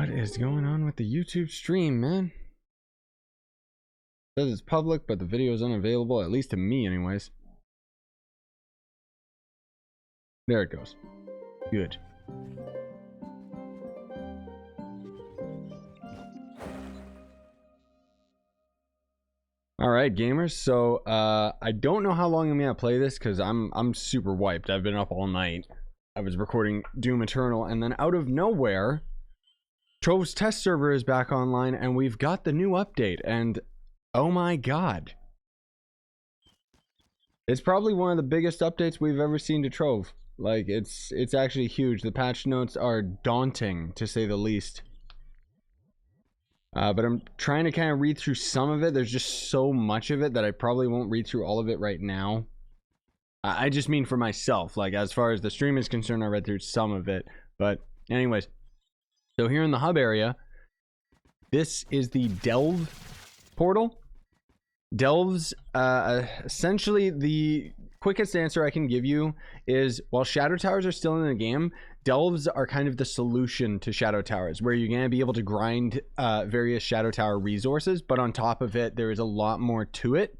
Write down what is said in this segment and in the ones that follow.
What is going on with the YouTube stream, man? It says it's public, but the video is unavailable, at least to me anyways. There it goes. Good. Alright, gamers, so I don't know how long I'm gonna play this because I'm super wiped. I've been up all night. I was recording Doom Eternal, and then out of nowhere, Trove's test server is back online, and we've got the new update, and oh my god. It's probably one of the biggest updates we've ever seen to Trove. Like, it's actually huge. The patch notes are daunting, to say the least. But I'm trying to kind of read through some of it. There's just so much of it that I probably won't read through all of it right now. I just mean for myself. Like, as far as the stream is concerned, I read through some of it. But anyways, so here in the hub area, this is the Delve portal. Delves, essentially the quickest answer I can give you is, while Shadow Towers are still in the game, Delves are kind of the solution to Shadow Towers, where you're going to be able to grind various Shadow Tower resources, but on top of it, there is a lot more to it.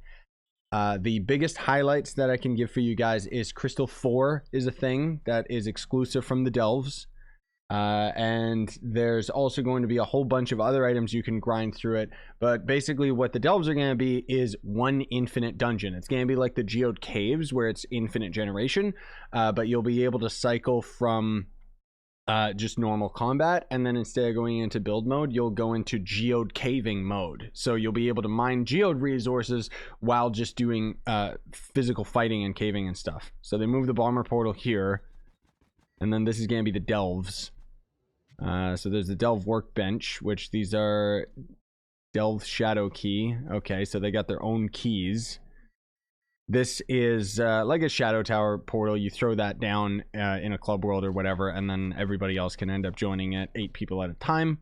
The biggest highlights that I can give for you guys is Crystal 4 is a thing that is exclusive from the Delves. And there's also going to be a whole bunch of other items you can grind through it. But basically what the Delves are going to be is one infinite dungeon. It's going to be like the Geode Caves, where it's infinite generation. But you'll be able to cycle from just normal combat, and then instead of going into build mode, you'll go into Geode Caving mode. So you'll be able to mine Geode resources while just doing physical fighting and caving and stuff. So they moved the bomber portal here. And then this is going to be the Delves. So there's the Delve workbench, which these are Delve shadow key. Okay, so they got their own keys. This is like a Shadow Tower portal. You throw that down in a club world or whatever, and then everybody else can end up joining it, 8 people at a time.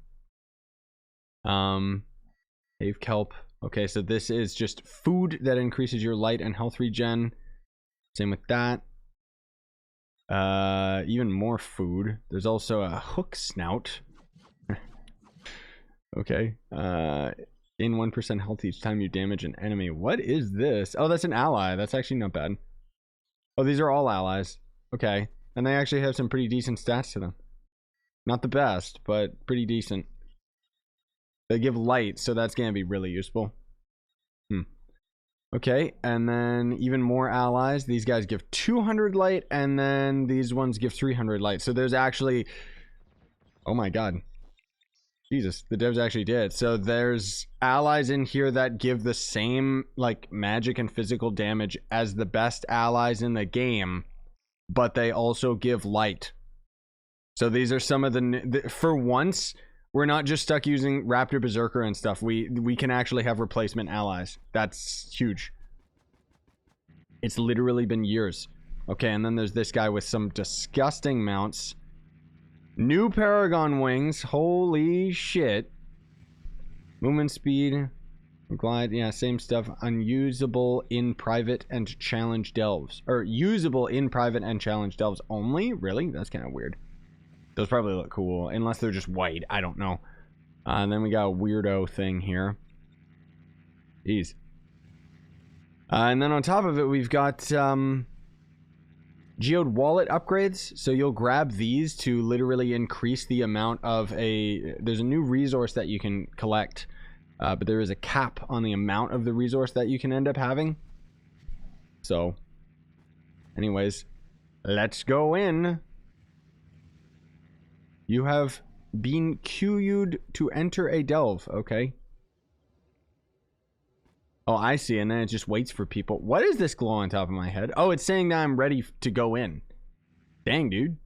Cave kelp. Okay, so this is just food that increases your light and health regen. Same with that. Even more food. There's also a hook snout. Okay. Gain 1% health each time you damage an enemy. What is this? Oh, that's an ally. That's actually not bad. Oh, these are all allies. Okay. And they actually have some pretty decent stats to them. Not the best, but pretty decent. They give light, so that's gonna be really useful. Okay, and then even more allies. These guys give 200 light, and then these ones give 300 light. So there's actually... Oh my god. Jesus, the devs actually did. So there's allies in here that give the same, like, magic and physical damage as the best allies in the game, but they also give light. So these are some of the... For once... We're not just stuck using Raptor Berserker and stuff. We can actually have replacement allies. That's huge. It's literally been years. Okay, and then there's this guy with some disgusting mounts. New Paragon wings. Holy shit. Movement speed. Glide. Yeah, same stuff. Unusable in private and challenge delves. Or usable in private and challenge delves only? Really? That's kind of weird. Those probably look cool, unless they're just white. I don't know. And then we got a weirdo thing here. Jeez. And then on top of it, we've got Geode wallet upgrades. So you'll grab these to literally increase the amount of a... There's a new resource that you can collect, but there is a cap on the amount of the resource that you can end up having. So, anyways, let's go in. You have been queued to enter a delve. Okay. Oh, I see. And then it just waits for people. What is this glow on top of my head? Oh, it's saying that I'm ready to go in. Dang, dude.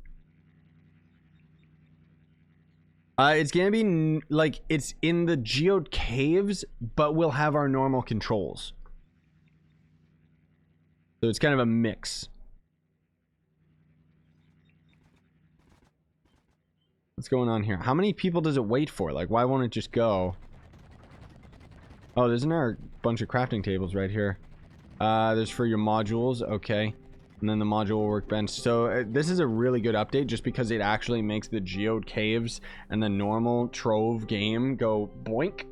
It's gonna be like it's in the Geode Caves, but we'll have our normal controls. So it's kind of a mix. What's going on here? How many people does it wait for? Like, why won't it just go? Oh, there's another bunch of crafting tables right here. There's for your modules. Okay. And then the module workbench. So this is a really good update just because it actually makes the geode caves and the normal Trove game go boink.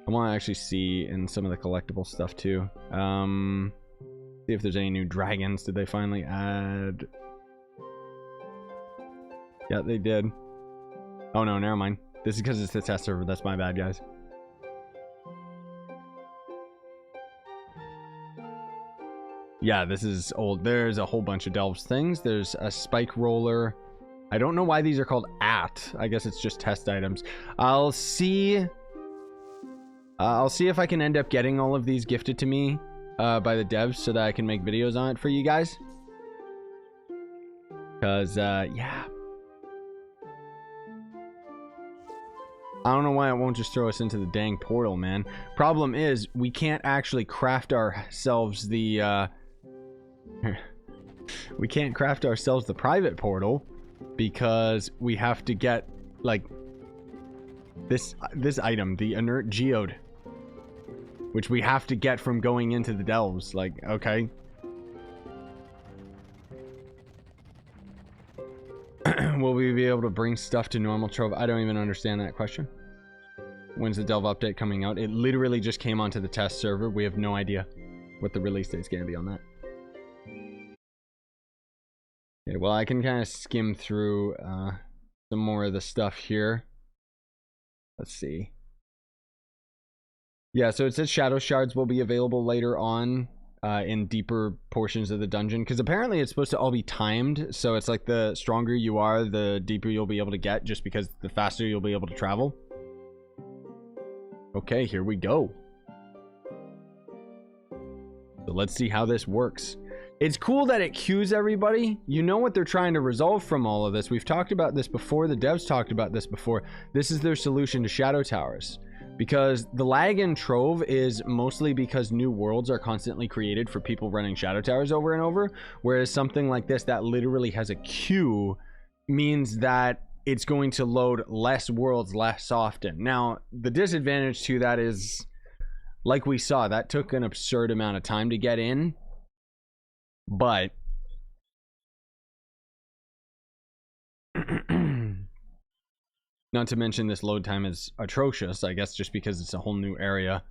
I want to actually see in some of the collectible stuff too. See if there's any new dragons. Did they finally add? Yeah, they did. Oh no, never mind. This is because it's the test server. That's my bad, guys. Yeah, this is old. There's a whole bunch of Delves things. There's a spike roller. I don't know why these are called at. I guess it's just test items. I'll see if I can end up getting all of these gifted to me by the devs so that I can make videos on it for you guys. Because, yeah. I don't know why it won't just throw us into the dang portal, man. Problem is, we can't actually craft ourselves the, we can't craft ourselves the private portal because we have to get, like, this item, the inert geode, which we have to get from going into the delves. Like, okay. Will we be able to bring stuff to normal Trove? I don't even understand that question. When's the Delve update coming out? It literally just came onto the test server. We have no idea what the release date's going to be on that. Okay, well, I can kind of skim through some more of the stuff here. Let's see. Yeah, so it says shadow shards will be available later on in deeper portions of the dungeon, because apparently it's supposed to all be timed, so it's like the stronger you are, the deeper you'll be able to get, just because the faster you'll be able to travel. Okay, here we go. So let's see how this works. It's cool that it queues everybody. You know what they're trying to resolve from all of this. We've talked about this before. The devs talked about this before. This is their solution to shadow towers. Because the lag in Trove is mostly because new worlds are constantly created for people running shadow towers over and over. Whereas something like this that literally has a queue means that it's going to load less worlds less often. Now, the disadvantage to that is, like we saw, that took an absurd amount of time to get in. But not to mention this load time is atrocious, I guess, just because it's a whole new area.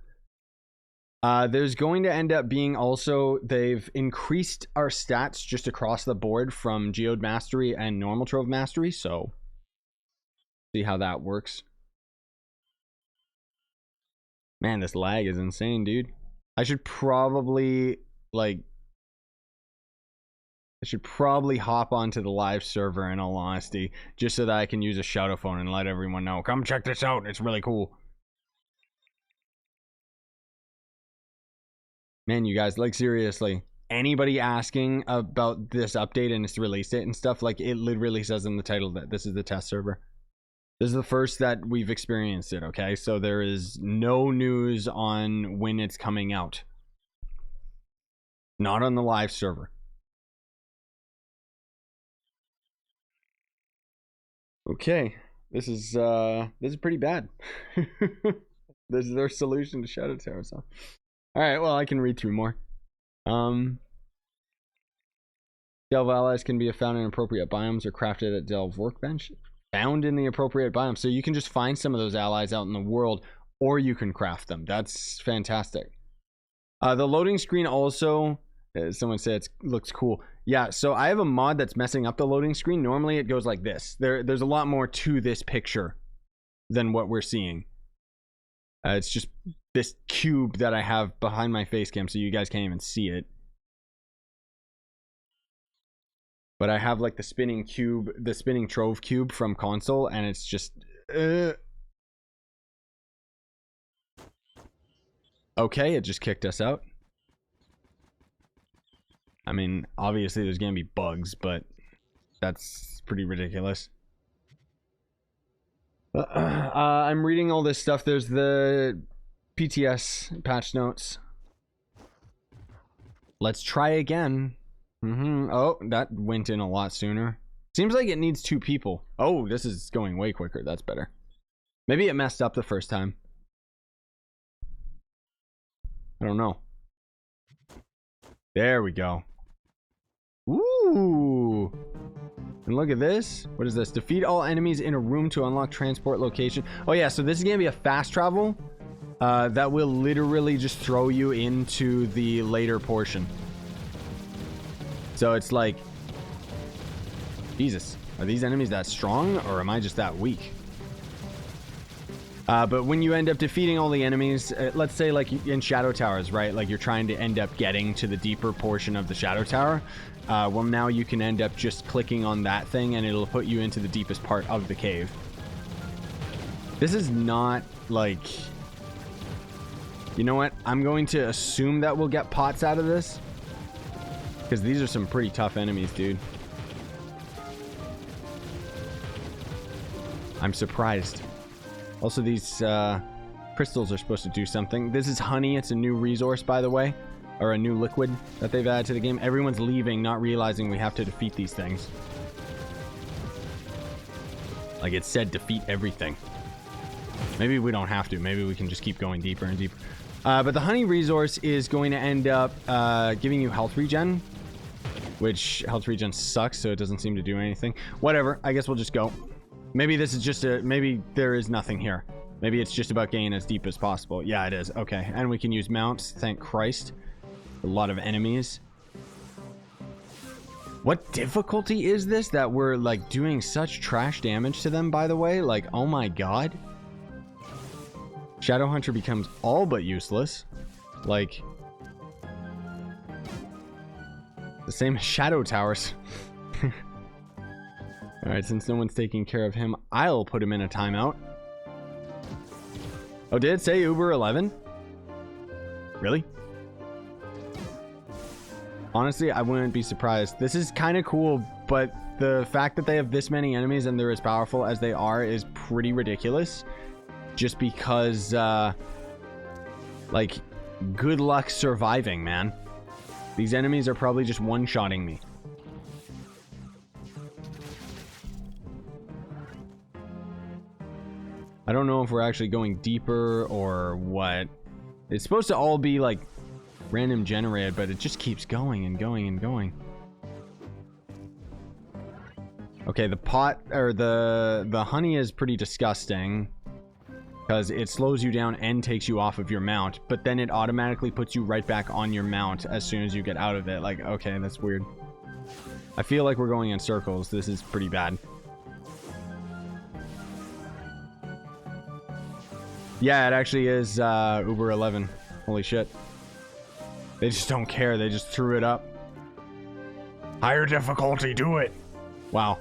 There's going to end up being also, they've increased our stats just across the board from Geode Mastery and normal Trove Mastery, so see how that works. Man, this lag is insane, dude. I should probably, like, hop onto the live server, in all honesty, just so that I can use a shadow phone and let everyone know, come check this out, it's really cool. Man, you guys, like, seriously, anybody asking about this update and its release date and stuff, like, it literally says in the title that this is the test server. This is the first that we've experienced it, okay? So there is no news on when it's coming out. Not on the live server. Okay, this is pretty bad. This is their solution to Shadow Tower, so. Alright, well, I can read through more. Delve allies can be found in appropriate biomes or crafted at Delve workbench. Found in the appropriate biome. So you can just find some of those allies out in the world, or you can craft them. That's fantastic. The loading screen also, someone said it looks cool. Yeah, so I have a mod that's messing up the loading screen. Normally it goes like this. There's a lot more to this picture than what we're seeing. It's just this cube that I have behind my face cam, so you guys can't even see it. But I have like the spinning cube, the spinning Trove cube from console, and it's just... Okay, it just kicked us out. I mean, obviously there's gonna be bugs, but that's pretty ridiculous. I'm reading all this stuff. There's the PTS patch notes. Let's try again. Oh, that went in a lot sooner. Seems like it needs 2 people. Oh, this is going way quicker. That's better. Maybe it messed up the first time. I don't know. There we go. Ooh. And look at this. What is this? Defeat all enemies in a room to unlock transport location. Oh yeah, so this is gonna be a fast travel that will literally just throw you into the later portion. So it's like, Jesus, are these enemies that strong, or am I just that weak? But when you end up defeating all the enemies, let's say like in Shadow Towers, right? Like you're trying to end up getting to the deeper portion of the Shadow Tower. Well, now you can end up just clicking on that thing and it'll put you into the deepest part of the cave. This is not like... You know what? I'm going to assume that we'll get pots out of this. Because these are some pretty tough enemies, dude. I'm surprised. Also, these crystals are supposed to do something. This is honey. It's a new resource, by the way. Or a new liquid that they've added to the game. Everyone's leaving, not realizing we have to defeat these things. Like it said, defeat everything. Maybe we don't have to. Maybe we can just keep going deeper and deeper. But the honey resource is going to end up giving you health regen. Which health regen sucks, so it doesn't seem to do anything. Whatever. I guess we'll just go. Maybe this is just a... Maybe there is nothing here. Maybe it's just about getting as deep as possible. Yeah, it is. Okay. And we can use mounts. Thank Christ. A lot of enemies. What difficulty is this that we're like doing such trash damage to them, by the way? Like, oh my god. Shadow Hunter becomes all but useless. Like... The same as Shadow Towers. Alright, since no one's taking care of him, I'll put him in a timeout. Oh, did it say Uber 11? Really? Honestly, I wouldn't be surprised. This is kind of cool, but the fact that they have this many enemies and they're as powerful as they are is pretty ridiculous. Just because, like, good luck surviving, man. These enemies are probably just one-shotting me. I don't know if we're actually going deeper or what. It's supposed to all be, like, random generated, but it just keeps going and going and going. Okay, the pot, or the honey is pretty disgusting. Because it slows you down and takes you off of your mount, but then it automatically puts you right back on your mount as soon as you get out of it. Like, okay, that's weird. I feel like we're going in circles. This is pretty bad. Yeah, it actually is Uber 11. Holy shit. They just don't care. They just threw it up. Higher difficulty, do it. Wow.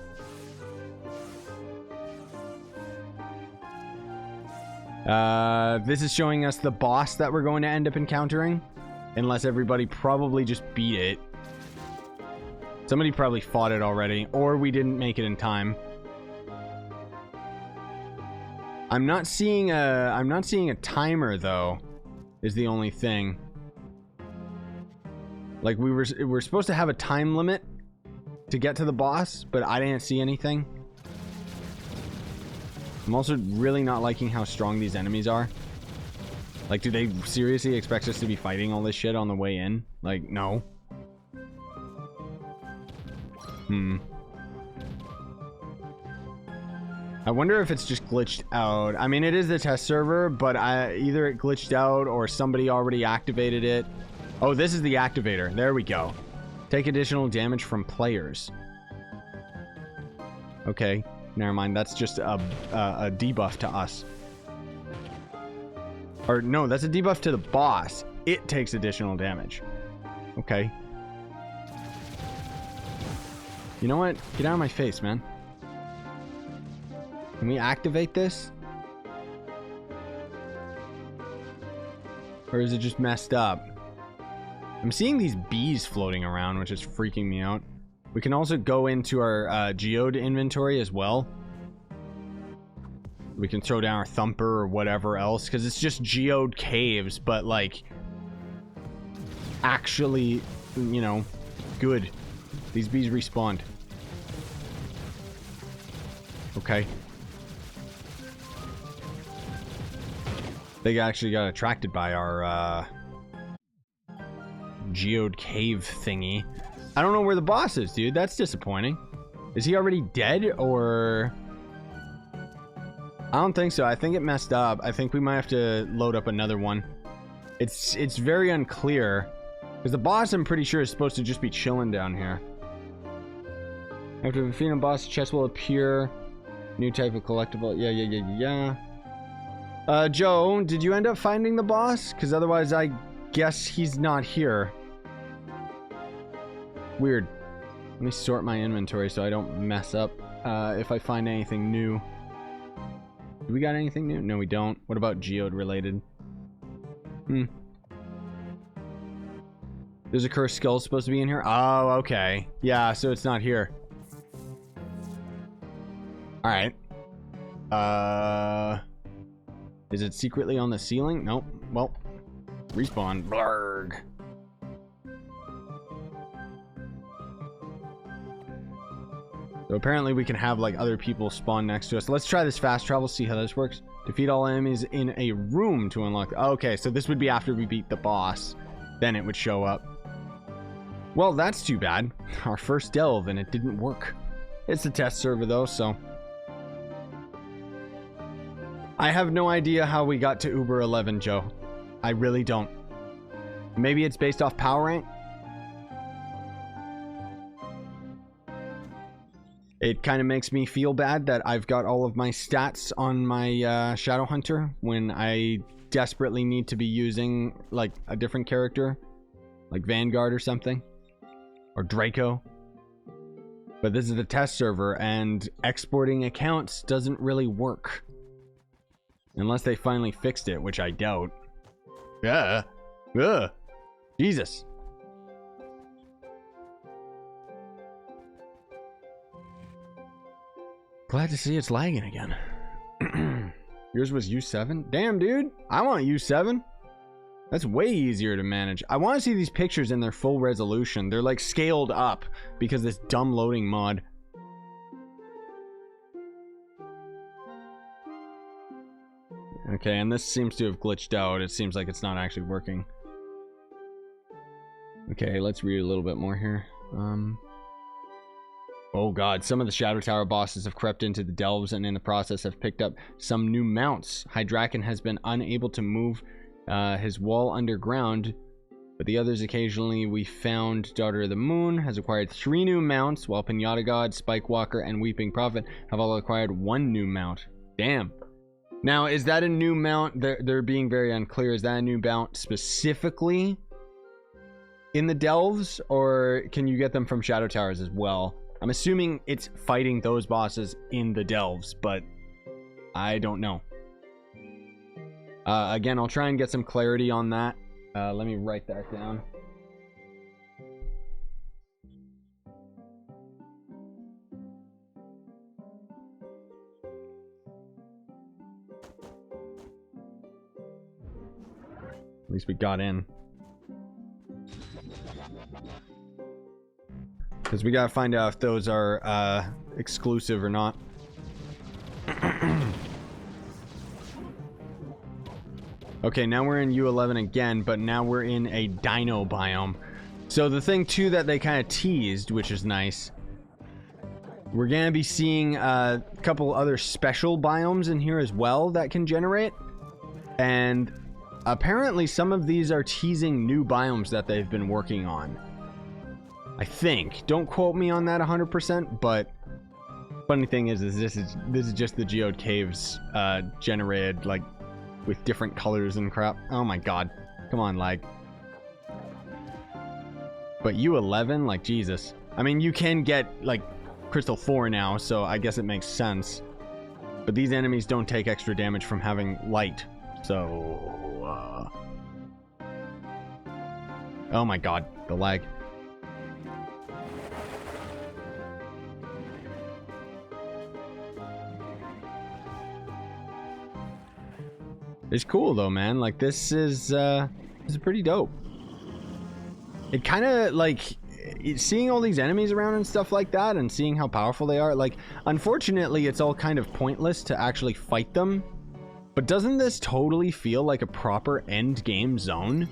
This is showing us the boss that we're going to end up encountering. Unless everybody probably just beat it. Somebody probably fought it already. Or we didn't make it in time. I'm not seeing a timer though. Is the only thing. Like we're supposed to have a time limit to get to the boss, but I didn't see anything. I'm also really not liking how strong these enemies are. Like, do they seriously expect us to be fighting all this shit on the way in? Like, no. I wonder if it's just glitched out. I mean, it is the test server, but either it glitched out or somebody already activated it. Oh, this is the activator. There we go. Take additional damage from players. Okay. Never mind, that's just a debuff to us. Or, no, that's a debuff to the boss. It takes additional damage. Okay. You know what? Get out of my face, man. Can we activate this? Or is it just messed up? I'm seeing these bees floating around, which is freaking me out. We can also go into our geode inventory as well. We can throw down our thumper or whatever else, because it's just geode caves, but like actually, you know, good. These bees respawned. Okay. They actually got attracted by our geode cave thingy. I don't know where the boss is, dude. That's disappointing. Is he already dead, or... I don't think so. I think it messed up. I think we might have to load up another one. It's very unclear. Because the boss, I'm pretty sure, is supposed to just be chilling down here. After defeating a boss, a chest will appear. New type of collectible. Yeah. Joe, did you end up finding the boss? Because otherwise, I guess he's not here. Weird. Let me sort my inventory so I don't mess up if I find anything new. Do we got anything new? No, we don't. What about Geode related? There's a cursed skull supposed to be in here? Oh, okay. Yeah, so it's not here. Alright. Is it secretly on the ceiling? Nope. Well, respawn. Blarg. So apparently we can have like other people spawn next to us. Let's try this fast travel, see how this works. Defeat all enemies in a room to unlock. Okay, so this would be after we beat the boss. Then it would show up. Well, that's too bad. Our first delve and it didn't work. It's a test server though, so. I have no idea how we got to Uber 11, Joe. I really don't. Maybe it's based off power rank? It kind of makes me feel bad that I've got all of my stats on my Shadow Hunter when I desperately need to be using like a different character, like Vanguard or something, or Draco. But this is the test server and exporting accounts doesn't really work. Unless they finally fixed it, which I doubt. Yeah. Ugh. Jesus. Glad to see it's lagging again. Yours was U7? Damn, dude. I want U7. That's way easier to manage. I want to see these pictures in their full resolution. They're like scaled up because this dumb loading mod. Okay, and this seems to have glitched out. It seems like it's not actually working. Okay, let's read a little bit more here. Oh god, some of the Shadow Tower bosses have crept into the delves and in the process have picked up some new mounts. Hydraken has been unable to move his wall underground, but the others occasionally we found Daughter of the Moon has acquired 3 new mounts, while Pinata God, Spike Walker, and Weeping Prophet have all acquired 1 new mount. Damn. Now, is that a new mount? They're being very unclear. Is that a new mount specifically in the delves, or can you get them from Shadow Towers as well? I'm assuming it's fighting those bosses in the delves, but I don't know. Again, I'll try and get some clarity on that. Let me write that down. At least we got in. Because we gotta find out if those are exclusive or not. Okay, now we're in U11 again, but now we're in a dino biome. So the thing too that they kind of teased, which is nice, we're gonna be seeing a couple other special biomes in here as well that can generate. And apparently some of these are teasing new biomes that they've been working on. I think. Don't quote me on that 100%, but funny thing is this is just the Geode Caves generated like with different colors and crap. Oh my god. Come on, lag. But U11, like Jesus. I mean, you can get like Crystal 4 now, so I guess it makes sense. But these enemies don't take extra damage from having light. So oh my god, the lag. It's cool though, man. Like this is pretty dope. It kind of like seeing all these enemies around and stuff like that, and seeing how powerful they are. Like, unfortunately, it's all kind of pointless to actually fight them. But doesn't this totally feel like a proper end game zone?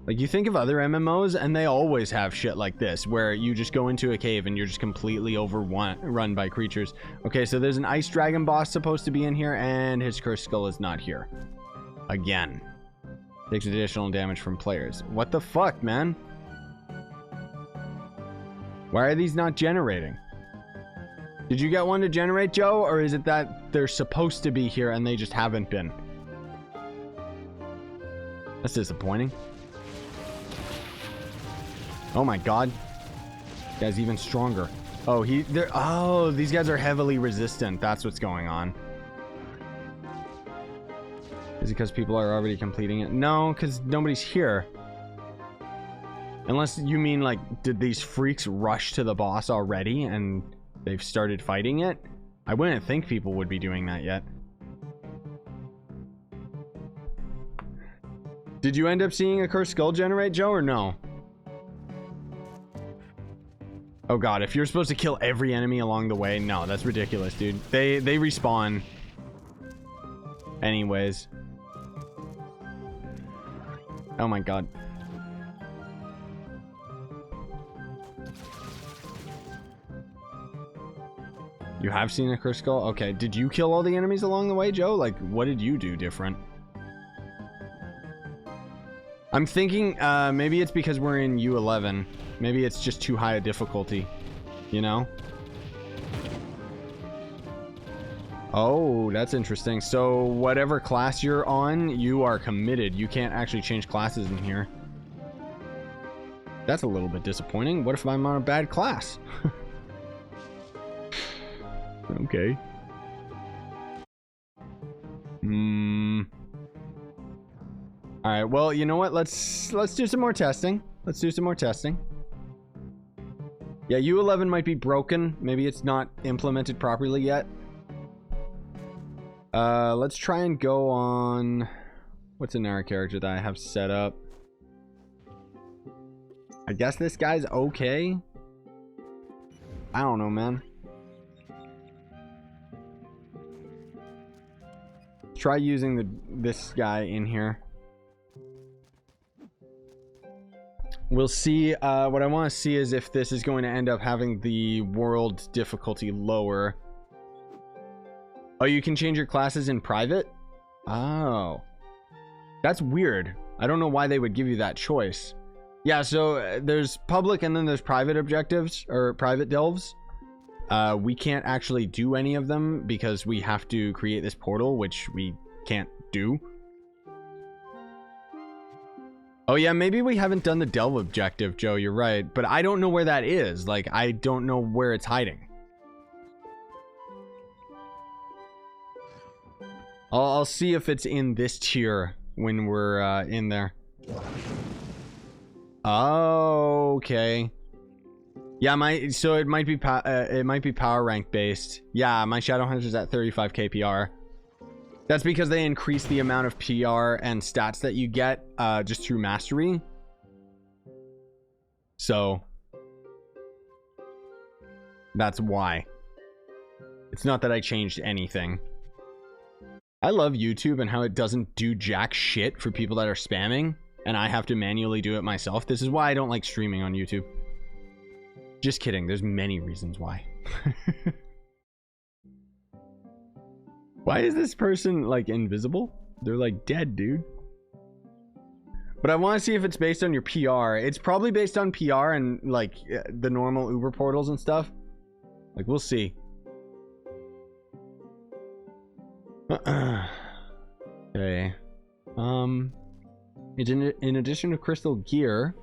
Like, you think of other MMOs, and they always have shit like this, where you just go into a cave and you're just completely overrun by creatures. Okay, so there's an ice dragon boss supposed to be in here, and his cursed skull is not here. Again. Takes additional damage from players. What the fuck, man? Why are these not generating? Did you get one to generate, Joe? Or is it that they're supposed to be here and they just haven't been? That's disappointing. Oh my god. This guy's even stronger. Oh, oh, these guys are heavily resistant. That's what's going on. Is it because people are already completing it? No, because nobody's here. Unless you mean, like, did these freaks rush to the boss already and they've started fighting it? I wouldn't think people would be doing that yet. Did you end up seeing a cursed skull generate, Joe, or no? Oh god, if you're supposed to kill every enemy along the way, no, that's ridiculous, dude. They respawn anyways. Oh my god. You have seen a cursed skull? Okay, did you kill all the enemies along the way, Joe? Like, what did you do different? I'm thinking maybe it's because we're in U11. Maybe it's just too high a difficulty, you know? Oh, that's interesting. So whatever class you're on, you are committed. You can't actually change classes in here. That's a little bit disappointing. What if I'm on a bad class? Okay. All right, well, you know what? Let's do some more testing. Let's do some more testing. Yeah, U11 might be broken. Maybe it's not implemented properly yet. Let's try and go on... What's another character that I have set up? I guess this guy's okay. I don't know, man. Try using this guy in here. We'll see. What I want to see is if this is going to end up having the world difficulty lower. Oh, you can change your classes in private? Oh. That's weird. I don't know why they would give you that choice. Yeah, so there's public and then there's private objectives, or private delves. We can't actually do any of them because we have to create this portal, which we can't do. Oh yeah, maybe we haven't done the delve objective, Joe, you're right. But I don't know where that is. Like, I don't know where it's hiding. I'll see if it's in this tier when we're in there. Oh, okay. Yeah, so it might be power rank based. Yeah, my Shadowhunter's at 35 KPR. That's because they increase the amount of PR and stats that you get just through mastery. So that's why. It's not that I changed anything. I love YouTube and how it doesn't do jack shit for people that are spamming, and I have to manually do it myself. This is why I don't like streaming on YouTube. Just kidding. There's many reasons why. Why is this person, like, invisible? They're, like, dead, dude. But I want to see if it's based on your PR. It's probably based on PR and, like, the normal Uber portals and stuff. Like, we'll see. Okay. In addition to Crystal Gear,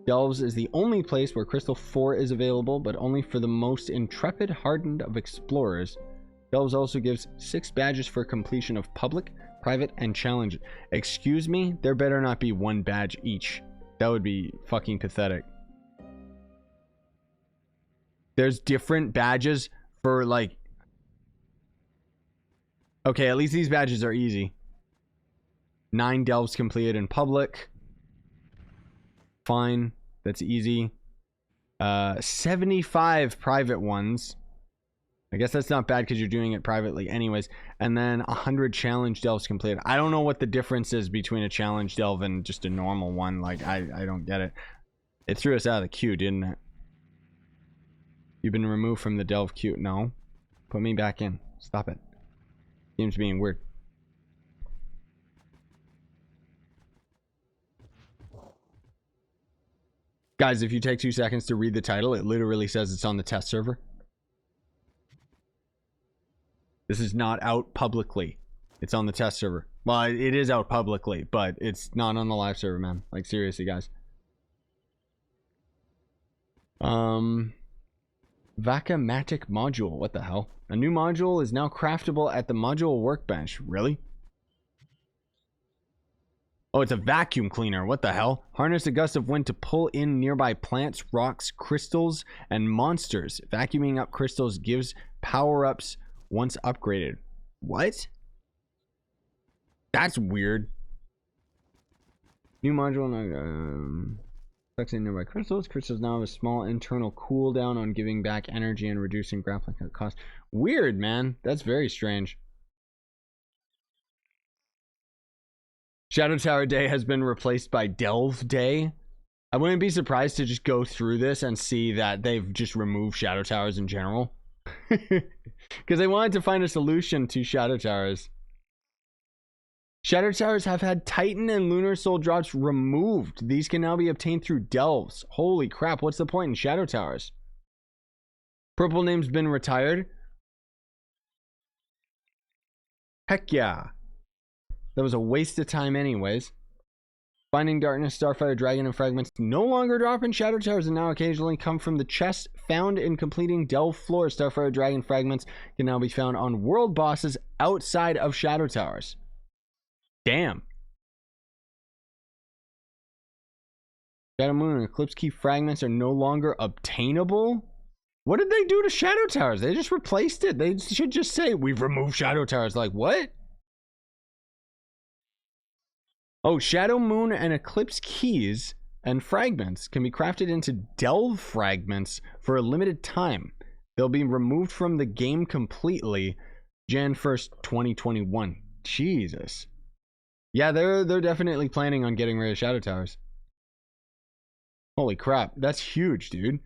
Delves is the only place where Crystal 4 is available, but only for the most intrepid hardened of explorers. Delves also gives 6 badges for completion of public, private, and challenge. Excuse me? There better not be 1 badge each. That would be fucking pathetic. There's different badges for, like... Okay, at least these badges are easy. 9 delves completed in public. Fine. That's easy. 75 private ones. I guess that's not bad because you're doing it privately anyways. And then 100 challenge delves completed. I don't know what the difference is between a challenge delve and just a normal one. Like, I don't get it. It threw us out of the queue, didn't it? You've been removed from the delve queue. No. Put me back in. Stop it. Seems being weird. Guys, if you take 2 seconds to read the title, it literally says it's on the test server. This is not out publicly. It's on the test server. Well, it is out publicly, but it's not on the live server, man. Like, seriously, guys. Vacuumatic module. What the hell? A new module is now craftable at the module workbench. Really? Oh, it's a vacuum cleaner. What the hell? Harness a gust of wind to pull in nearby plants, rocks, crystals, and monsters. Vacuuming up crystals gives power-ups once upgraded. What? That's weird. New module. Sucks in nearby crystals. Crystals now have a small internal cooldown on giving back energy and reducing grappling cost. Weird, man. That's very strange. Shadow Tower Day has been replaced by Delve Day. I wouldn't be surprised to just go through this and see that they've just removed Shadow Towers in general. Because they wanted to find a solution to Shadow Towers. Shadow Towers have had Titan and Lunar Soul drops removed. These can now be obtained through Delves. Holy crap, what's the point in Shadow Towers? Purple Name's been retired. Heck yeah. That was a waste of time anyways. Finding Darkness, Starfire, Dragon, and Fragments no longer drop in Shadow Towers and now occasionally come from the chests found in completing Delve Floor. Starfire, Dragon, Fragments can now be found on world bosses outside of Shadow Towers. Damn. Shadow Moon and Eclipse Key fragments are no longer obtainable? What did they do to Shadow Towers? They just replaced it. They should just say, we've removed Shadow Towers. Like, what? Oh, Shadow Moon and Eclipse Keys and fragments can be crafted into Delve fragments for a limited time. They'll be removed from the game completely Jan 1st, 2021. Jesus. Yeah, they're definitely planning on getting rid of Shadow Towers. Holy crap, that's huge, dude.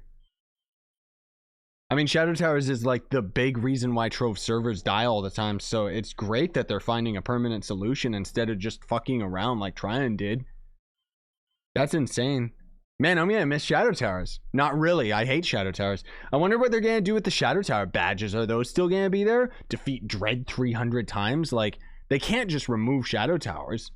I mean, Shadow Towers is like the big reason why Trove servers die all the time, so it's great that they're finding a permanent solution instead of just fucking around like Tryon did. That's insane. Man, I'm gonna miss Shadow Towers. Not really, I hate Shadow Towers. I wonder what they're gonna do with the Shadow Tower badges. Are those still gonna be there? Defeat Dread 300 times? Like, they can't just remove Shadow Towers.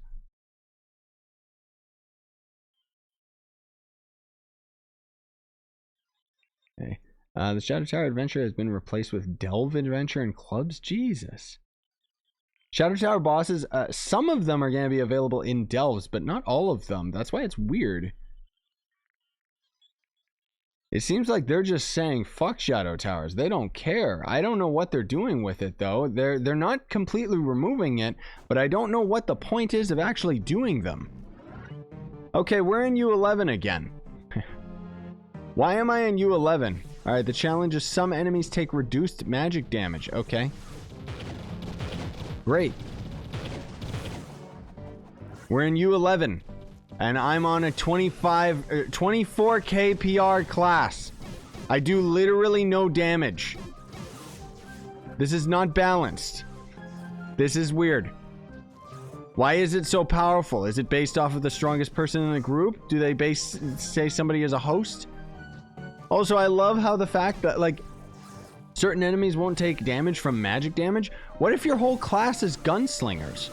Okay. The Shadow Tower Adventure has been replaced with Delve Adventure and Clubs. Jesus. Shadow Tower bosses, some of them are going to be available in Delves, but not all of them. That's why it's weird. It seems like they're just saying, fuck Shadow Towers. They don't care. I don't know what they're doing with it, though. They're not completely removing it, but I don't know what the point is of actually doing them. Okay, we're in U11 again. Why am I in U11? Alright, the challenge is some enemies take reduced magic damage. Okay. Great. We're in U11. And I'm on a 24k PR class. I do literally no damage. This is not balanced. This is weird. Why is it so powerful? Is it based off of the strongest person in the group? Do they say somebody is a host? Also, I love how the fact that, like, certain enemies won't take damage from magic damage. What if your whole class is gunslingers?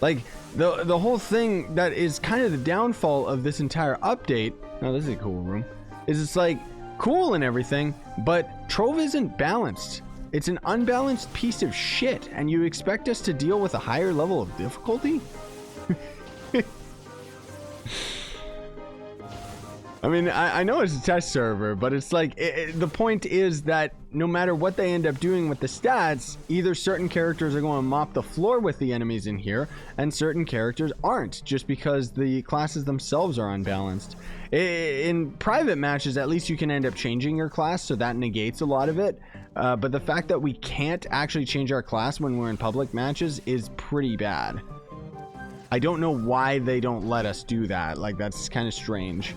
Like, the whole thing that is kind of the downfall of this entire update, oh, this is a cool room, is it's like cool and everything, but Trove isn't balanced. It's an unbalanced piece of shit, and you expect us to deal with a higher level of difficulty? I mean, I know it's a test server, but it's like, the point is that no matter what they end up doing with the stats, either certain characters are going to mop the floor with the enemies in here, and certain characters aren't, just because the classes themselves are unbalanced. In private matches, at least you can end up changing your class, so that negates a lot of it. But the fact that we can't actually change our class when we're in public matches is pretty bad. I don't know why they don't let us do that. Like, that's kind of strange.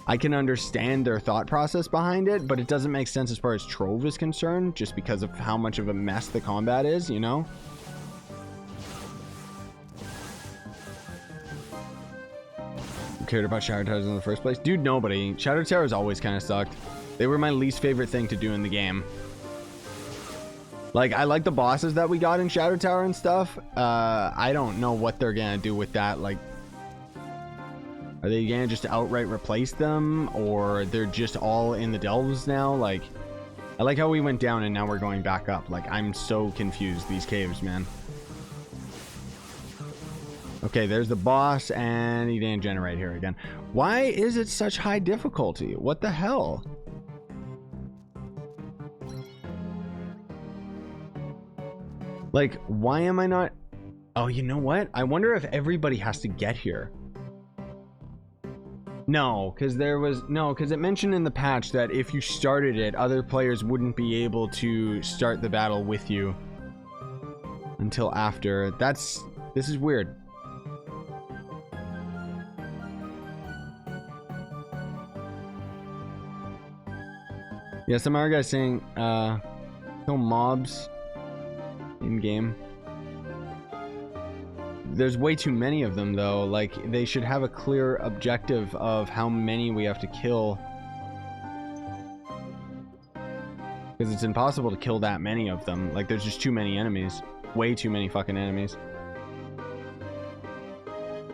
I can understand their thought process behind it, but it doesn't make sense as far as Trove is concerned, just because of how much of a mess the combat is, you know? Who cared about Shadow Towers in the first place? Dude, nobody. Shadow Towers always kind of sucked. They were my least favorite thing to do in the game. Like, I like the bosses that we got in Shadow Tower and stuff. I don't know what they're gonna do with that. Like, are they gonna just outright replace them, or they're just all in the delves now? Like, I like how we went down and now we're going back up. Like, I'm so confused, these caves, man. Okay, there's the boss, and he didn't generate here again. Why is it such high difficulty? What the hell? Like, why am I not... Oh, you know what? I wonder if everybody has to get here. No, because there was... No, because it mentioned in the patch that if you started it, other players wouldn't be able to start the battle with you until after. This is weird. Yeah, some other guys saying, kill mobs in game. There's way too many of them, though. Like, they should have a clear objective of how many we have to kill, because it's impossible to kill that many of them. Like, there's just too many enemies. Way too many fucking enemies.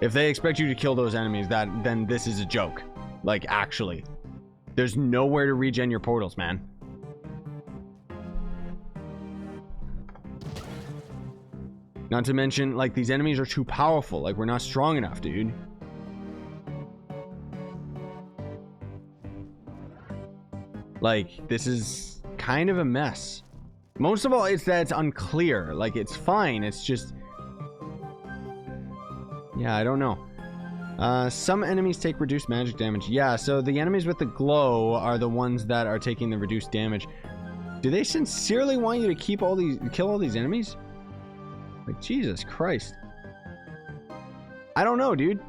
If they expect you to kill those enemies, then this is a joke. Like, actually. There's nowhere to regen your portals, man. Not to mention, like, these enemies are too powerful. Like, we're not strong enough, dude. Like, this is kind of a mess. Most of all, it's that it's unclear. Like, it's fine. It's just... Yeah, I don't know. Some enemies take reduced magic damage. Yeah, so the enemies with the glow are the ones that are taking the reduced damage. Do they sincerely want you to kill all these enemies? Like, Jesus Christ. I don't know, dude.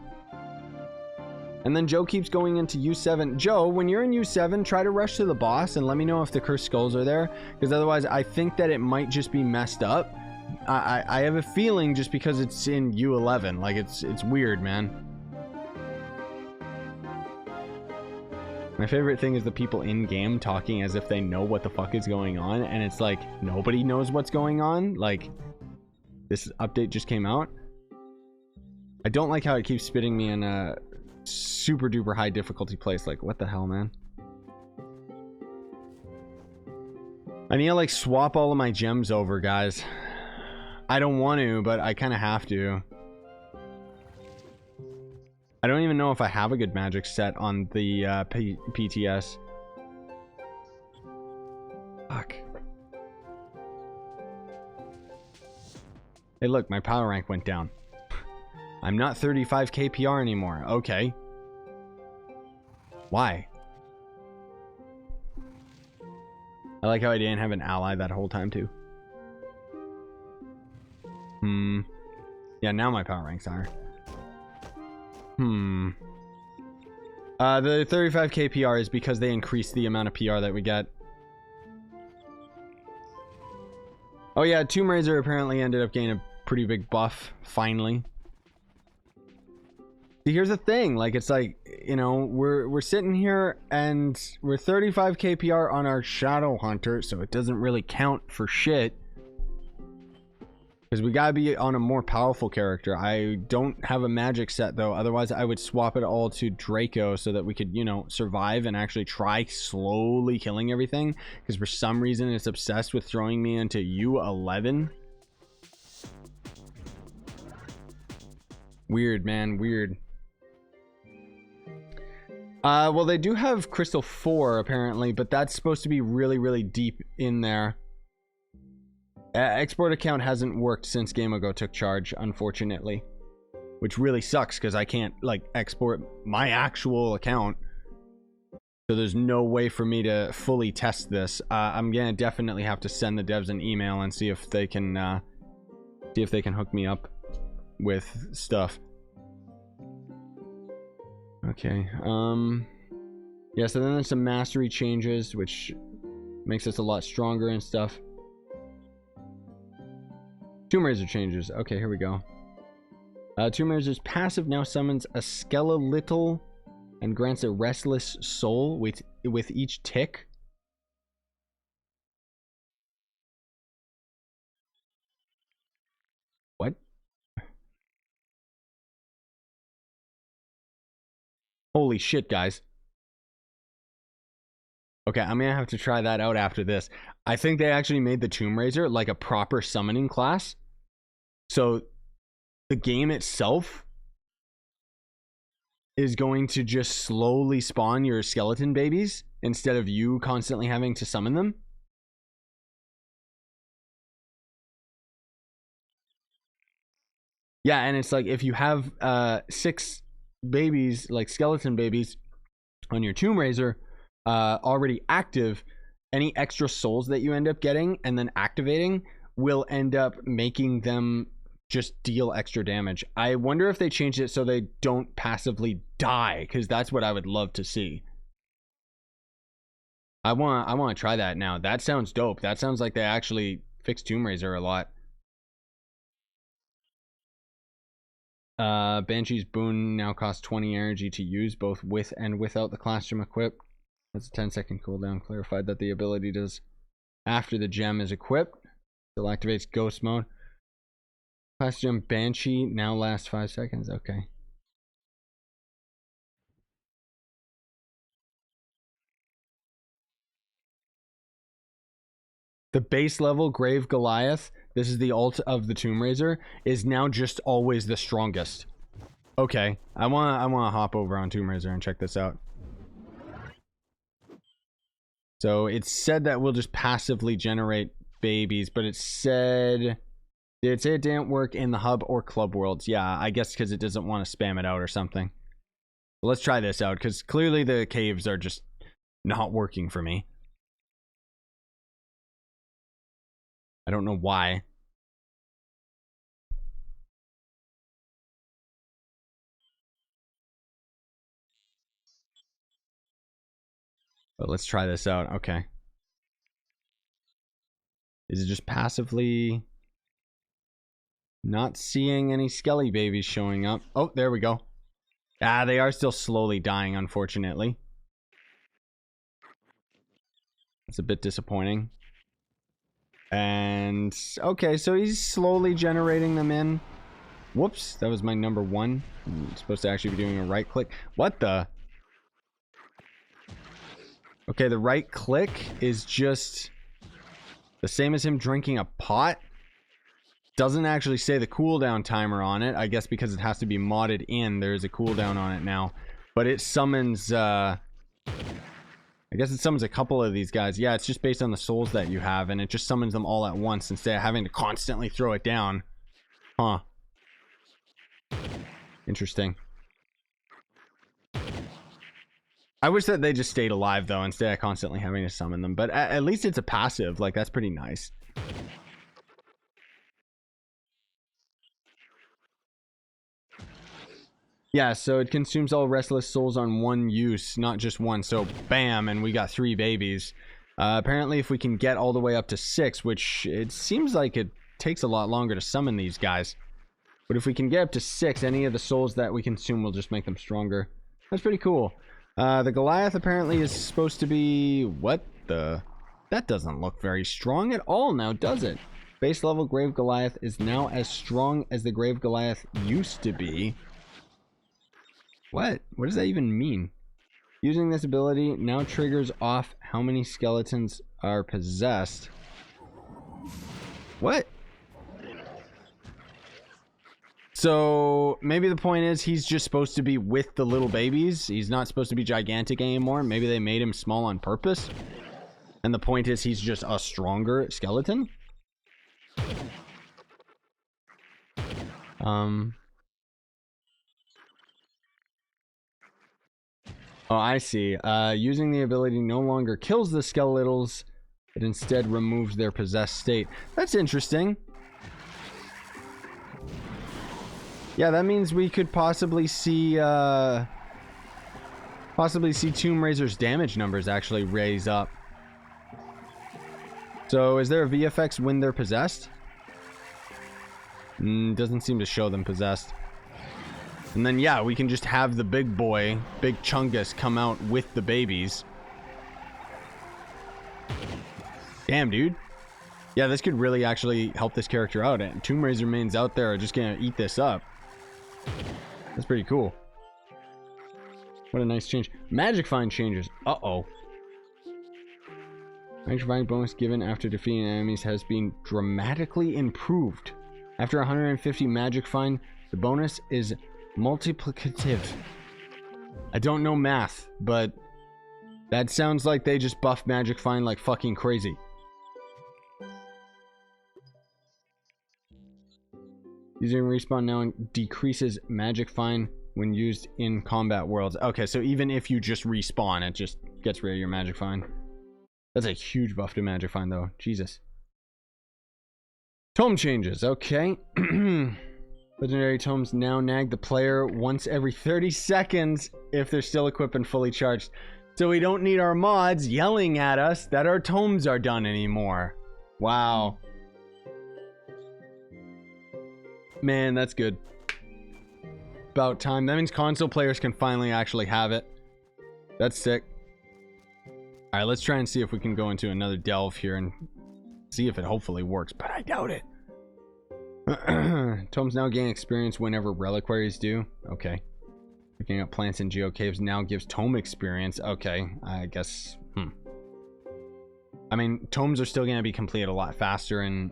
And then Joe keeps going into U7. Joe, when you're in U7, try to rush to the boss and let me know if the cursed skulls are there, because otherwise I think that it might just be messed up. I have a feeling just because it's in U11. Like, it's weird, man. My favorite thing is the people in game talking as if they know what the fuck is going on, and it's like nobody knows what's going on. Like, this update just came out. I don't like how it keeps spitting me in a super duper high difficulty place. Like, what the hell, man? I need to, like, swap all of my gems over, guys. I don't want to, but I kind of have to. I don't even know if I have a good magic set on the PTS. Fuck. Hey, look, my power rank went down. I'm not 35 KPR anymore. Okay. Why? I like how I didn't have an ally that whole time, too. Yeah, now my power rank's higher. The 35 KPR is because they increased the amount of PR that we get. Oh yeah, Tomb Raider apparently ended up getting a pretty big buff, finally. See, here's the thing, like, it's like, you know, we're sitting here and we're 35 KPR on our Shadow Hunter, so it doesn't really count for shit. Because we gotta be on a more powerful character. I don't have a magic set, though. Otherwise, I would swap it all to Draco so that we could, you know, survive and actually try slowly killing everything. Because for some reason, it's obsessed with throwing me into U11. Weird, man. Weird. Well, they do have Crystal 4, apparently. But that's supposed to be really, really deep in there. Export account hasn't worked since Game Ago took charge, unfortunately, which really sucks because I can't, like, export my actual account So there's no way for me to fully test this. I'm gonna definitely have to send the devs an email and see if they can hook me up with stuff. Okay. Yeah, so then there's some mastery changes, which makes us a lot stronger and stuff. Tomb Raiser changes. Okay, here we go. Tomb Raiser's passive now summons a skeletal and grants a restless soul with each tick. What? Holy shit, guys. Okay, I'm gonna have to try that out after this. I think they actually made the Tomb Raiser like a proper summoning class. So the game itself is going to just slowly spawn your skeleton babies instead of you constantly having to summon them. Yeah, and it's like if you have 6 babies, like skeleton babies, on your Tomb Raiser already active, any extra souls that you end up getting and then activating will end up making them just deal extra damage. I wonder if they changed it so they don't passively die, because that's what I would love to see. I want to try that now. That sounds dope. That sounds like they actually fixed Tomb Raiser a lot. Banshee's boon now costs 20 energy to use, both with and without the classroom equipped. That's a 10-second cooldown. Clarified that the ability does after the gem is equipped. Still activates ghost mode. Class gem Banshee now lasts 5 seconds. Okay. The base level Grave Goliath, this is the ult of the Tomb Raiser, is now just always the strongest. Okay, I wanna hop over on Tomb Raiser and check this out. So it said that we'll just passively generate babies, but it said, did it say it didn't work in the hub or club worlds? Yeah, I guess because it doesn't want to spam it out or something. Well, let's try this out, because clearly the caves are just not working for me. I don't know why. But let's try this out. Okay. Is it just passively not seeing any skelly babies showing up? Oh, there we go. Ah, they are still slowly dying, unfortunately. That's a bit disappointing. And okay, so he's slowly generating them in. Whoops, that was my number 1. I'm supposed to actually be doing a right click. What the? Okay, the right click is just the same as him drinking a pot. Doesn't actually say the cooldown timer on it. I guess because it has to be modded in, there's a cooldown on it now. But it summons, I guess it summons a couple of these guys. Yeah, it's just based on the souls that you have, and it just summons them all at once instead of having to constantly throw it down. Huh. Interesting. I wish that they just stayed alive, though, instead of constantly having to summon them. But at least it's a passive. Like, that's pretty nice. Yeah, so it consumes all restless souls on 1 use, not just 1. So, bam, and we got 3 babies. Apparently, if we can get all the way up to 6, which it seems like it takes a lot longer to summon these guys. But if we can get up to 6, any of the souls that we consume will just make them stronger. That's pretty cool. The Goliath apparently is supposed to be... What the... That doesn't look very strong at all now, does it? Base level Grave Goliath is now as strong as the Grave Goliath used to be. What? What does that even mean? Using this ability now triggers off how many skeletons are possessed. What? So maybe the point is he's just supposed to be with the little babies. He's not supposed to be gigantic anymore. Maybe they made him small on purpose. And the point is he's just a stronger skeleton. Oh, I see. Using the ability no longer kills the skeletals. It instead removes their possessed state. That's interesting. Yeah, that means we could possibly see Tomb Raider's damage numbers actually raise up. So is there a VFX when they're possessed? Doesn't seem to show them possessed. And then yeah, we can just have the big boy, Big Chungus, come out with the babies. Damn, dude. Yeah, this could really actually help this character out. And Tomb Raider mains out there are just gonna eat this up. That's pretty cool. What a nice change. Magic Find changes. Uh-oh. Magic Find bonus given after defeating enemies has been dramatically improved. After 150 Magic Find, the bonus is multiplicative. I don't know math, but that sounds like they just buffed Magic Find like fucking crazy. Using respawn now decreases Magic Find when used in combat worlds. Okay, so even if you just respawn, it just gets rid of your Magic Find. That's a huge buff to Magic Find, though. Jesus. Tome changes. Okay. Legendary tomes now nag the player once every 30 seconds if they're still equipped and fully charged. So we don't need our mods yelling at us that our tomes are done anymore. Wow. Man, that's good. About time. That means console players can finally actually have it. That's sick. Alright, let's try and see if we can go into another delve here and see if it hopefully works, but I doubt it. Tomes now gain experience whenever reliquaries do. Okay. Picking up plants in Geo Caves now gives tome experience. Okay, I guess. I mean, tomes are still going to be completed a lot faster in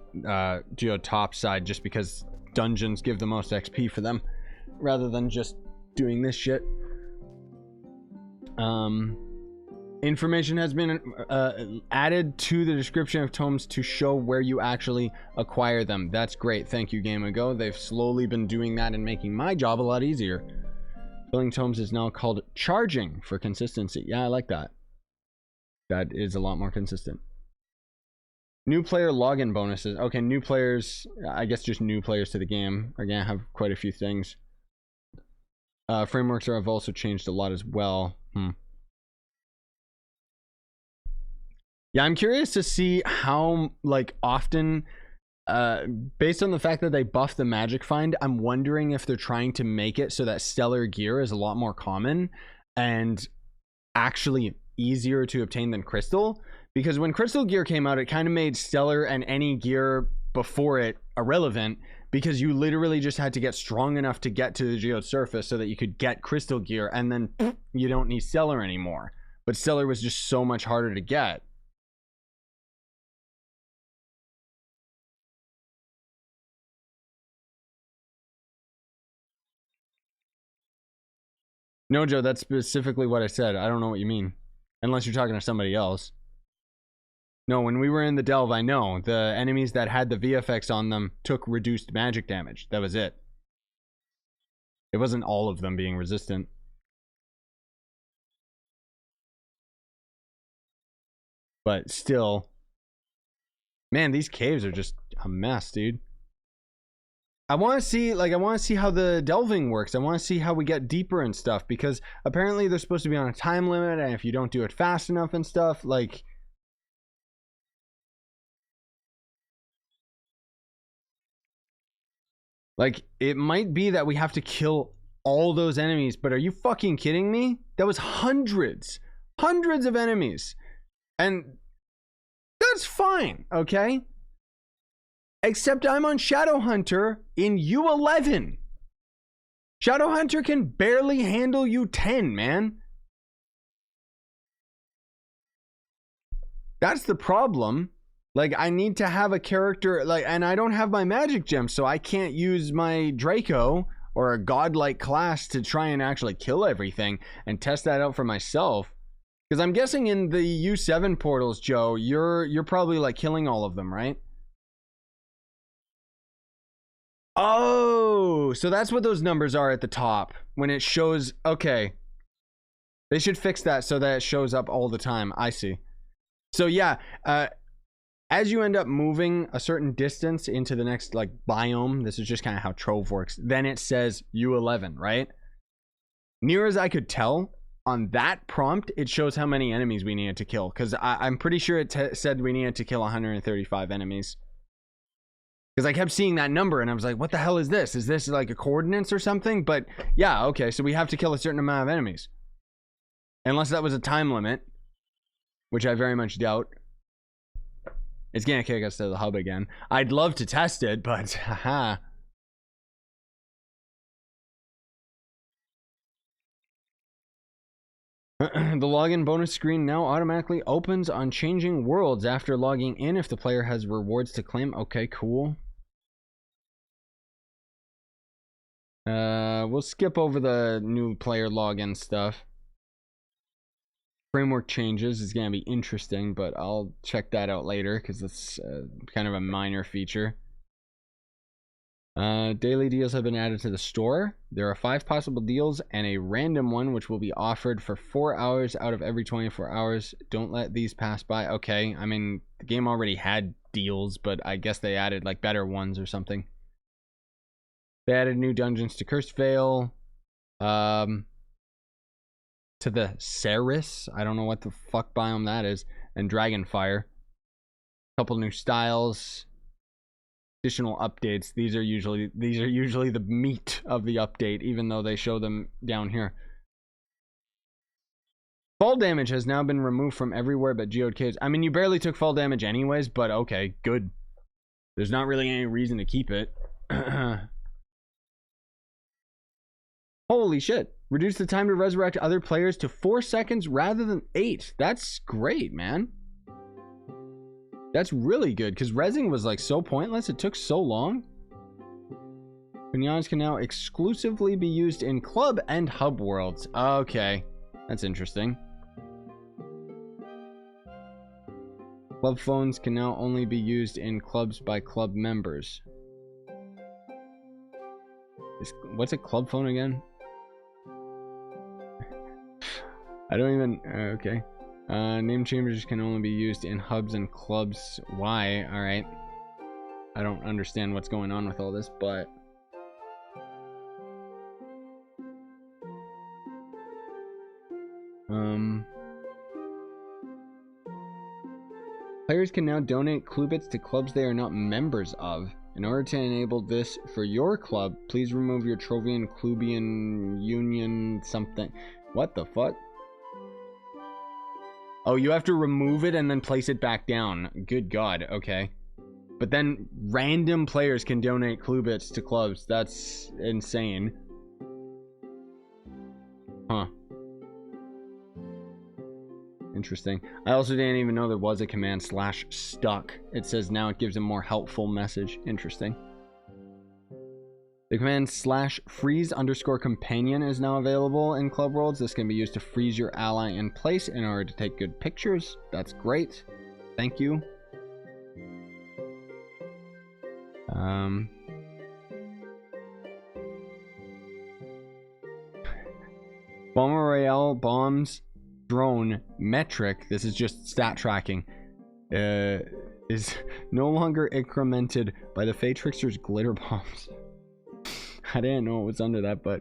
Geo Topside just because dungeons give the most XP for them rather than just doing this shit. Information has been added to the description of tomes to show where you actually acquire them. That's great. Thank you, Game Ago. They've slowly been doing that and making my job a lot easier. Filling tomes is now called charging for consistency. Yeah, I like that. That is a lot more consistent. New player login bonuses. Okay, new players, I guess just new players to the game are going to have quite a few things. Frameworks have also changed a lot as well. Yeah, I'm curious to see how, like, often, based on the fact that they buffed the Magic Find, I'm wondering if they're trying to make it so that stellar gear is a lot more common and actually easier to obtain than crystal. Because when crystal gear came out, it kind of made stellar and any gear before it irrelevant, because you literally just had to get strong enough to get to the geode surface so that you could get crystal gear, and then you don't need stellar anymore. But stellar was just so much harder to get. No, Joe, that's specifically what I said. I don't know what you mean. Unless you're talking to somebody else. No, when we were in the delve, I know. The enemies that had the VFX on them took reduced magic damage. That was it. It wasn't all of them being resistant. But still. Man, these caves are just a mess, dude. I want to see how the delving works. I want to see how we get deeper and stuff, because apparently they're supposed to be on a time limit, and if you don't do it fast enough and stuff, like, it might be that we have to kill all those enemies, but are you fucking kidding me? That was hundreds of enemies, and that's fine, okay? Except I'm on Shadowhunter in U11. Shadowhunter can barely handle U10, man. That's the problem. Like, I need to have a character, like, and I don't have my magic gem, so I can't use my Draco or a godlike class to try and actually kill everything and test that out for myself. Because I'm guessing in the U7 portals, Joe, you're probably like killing all of them, right? Oh, so that's what those numbers are at the top when it shows. Okay. They should fix that so that it shows up all the time. I see. So yeah, as you end up moving a certain distance into the next like biome, this is just kind of how Trove works, then it says U11, right? Near as I could tell, on that prompt, it shows how many enemies we needed to kill. Because I'm pretty sure it said we needed to kill 135 enemies. Because I kept seeing that number and I was like, what the hell is this? Is this like a coordinates or something? But yeah, okay, so we have to kill a certain amount of enemies. Unless that was a time limit, which I very much doubt. It's gonna kick us to the hub again. I'd love to test it, but haha. The login bonus screen now automatically opens on changing worlds after logging in if the player has rewards to claim. Okay, cool. We'll skip over the new player login stuff. Framework changes is going to be interesting, but I'll check that out later because it's kind of a minor feature. Daily deals have been added to the store. There are 5 possible deals and a random one which will be offered for 4 hours out of every 24 hours. Don't let these pass by. Okay, I mean, the game already had deals, but I guess they added like better ones or something. They added new dungeons to Cursed Vale. To the Ceres. I don't know what the fuck biome that is. And Dragonfire. Couple new styles. Additional updates. These are usually the meat of the update, even though they show them down here. Fall damage has now been removed from everywhere but Geode Caves. I mean, you barely took fall damage anyways, but okay, good. There's not really any reason to keep it. Holy shit. Reduce the time to resurrect other players to 4 seconds rather than 8. That's great, man. That's really good, because rezzing was like so pointless. It took so long. Piñons can now exclusively be used in club and hub worlds. Okay. That's interesting. Club phones can now only be used in clubs by club members. What's a club phone again? I don't even... okay. Name chambers can only be used in hubs and clubs. Why? Alright. I don't understand what's going on with all this, but... Players can now donate clue bits to clubs they are not members of. In order to enable this for your club, please remove your Trovian, Clubian, Union, something. What the fuck? Oh, you have to remove it and then place it back down. Good God, okay. But then random players can donate clue bits to clubs. That's insane. Huh. Interesting. I also didn't even know there was a command /stuck. It says now it gives a more helpful message. Interesting. The command /freeze_companion is now available in Club Worlds. This can be used to freeze your ally in place in order to take good pictures. That's great. Thank you. Bomber Royale bombs drone metric. This is just stat tracking. Is no longer incremented by the Fey Trickster's glitter bombs. I didn't know it was under that, but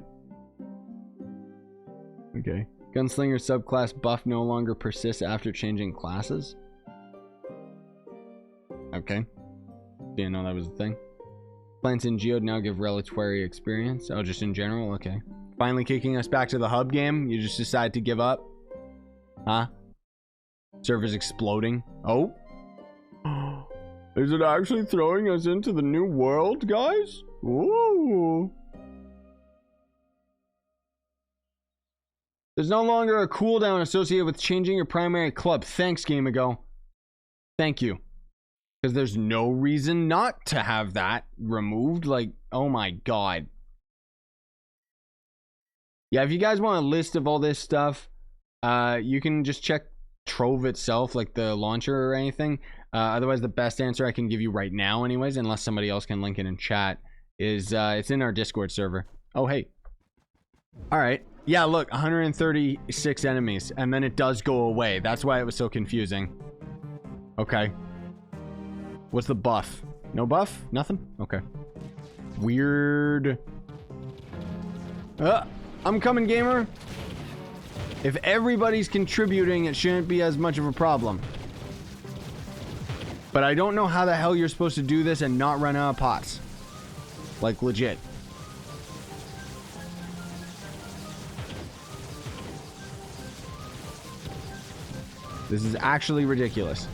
okay. Gunslinger subclass buff no longer persists after changing classes. Okay. Didn't know that was a thing. Plants in Geode now give reliquary experience. Oh, just in general? Okay. Finally kicking us back to the hub game. You just decide to give up? Huh? Server's exploding. Oh? Is it actually throwing us into the new world, guys? Ooh. There's no longer a cooldown associated with changing your primary club. Thanks, Game Ago. Thank you. Because there's no reason not to have that removed. Like, oh my god. Yeah, if you guys want a list of all this stuff, you can just check Trove itself, like the launcher or anything. Otherwise, the best answer I can give you right now, anyways, unless somebody else can link it in chat, is it's in our Discord server. Oh, hey. All right. Yeah, look, 136 enemies, and then it does go away. That's why it was so confusing. Okay. What's the buff? No buff? Nothing? Okay. Weird. I'm coming, gamer. If everybody's contributing, it shouldn't be as much of a problem. But I don't know how the hell you're supposed to do this and not run out of pots. Like, legit. This is actually ridiculous.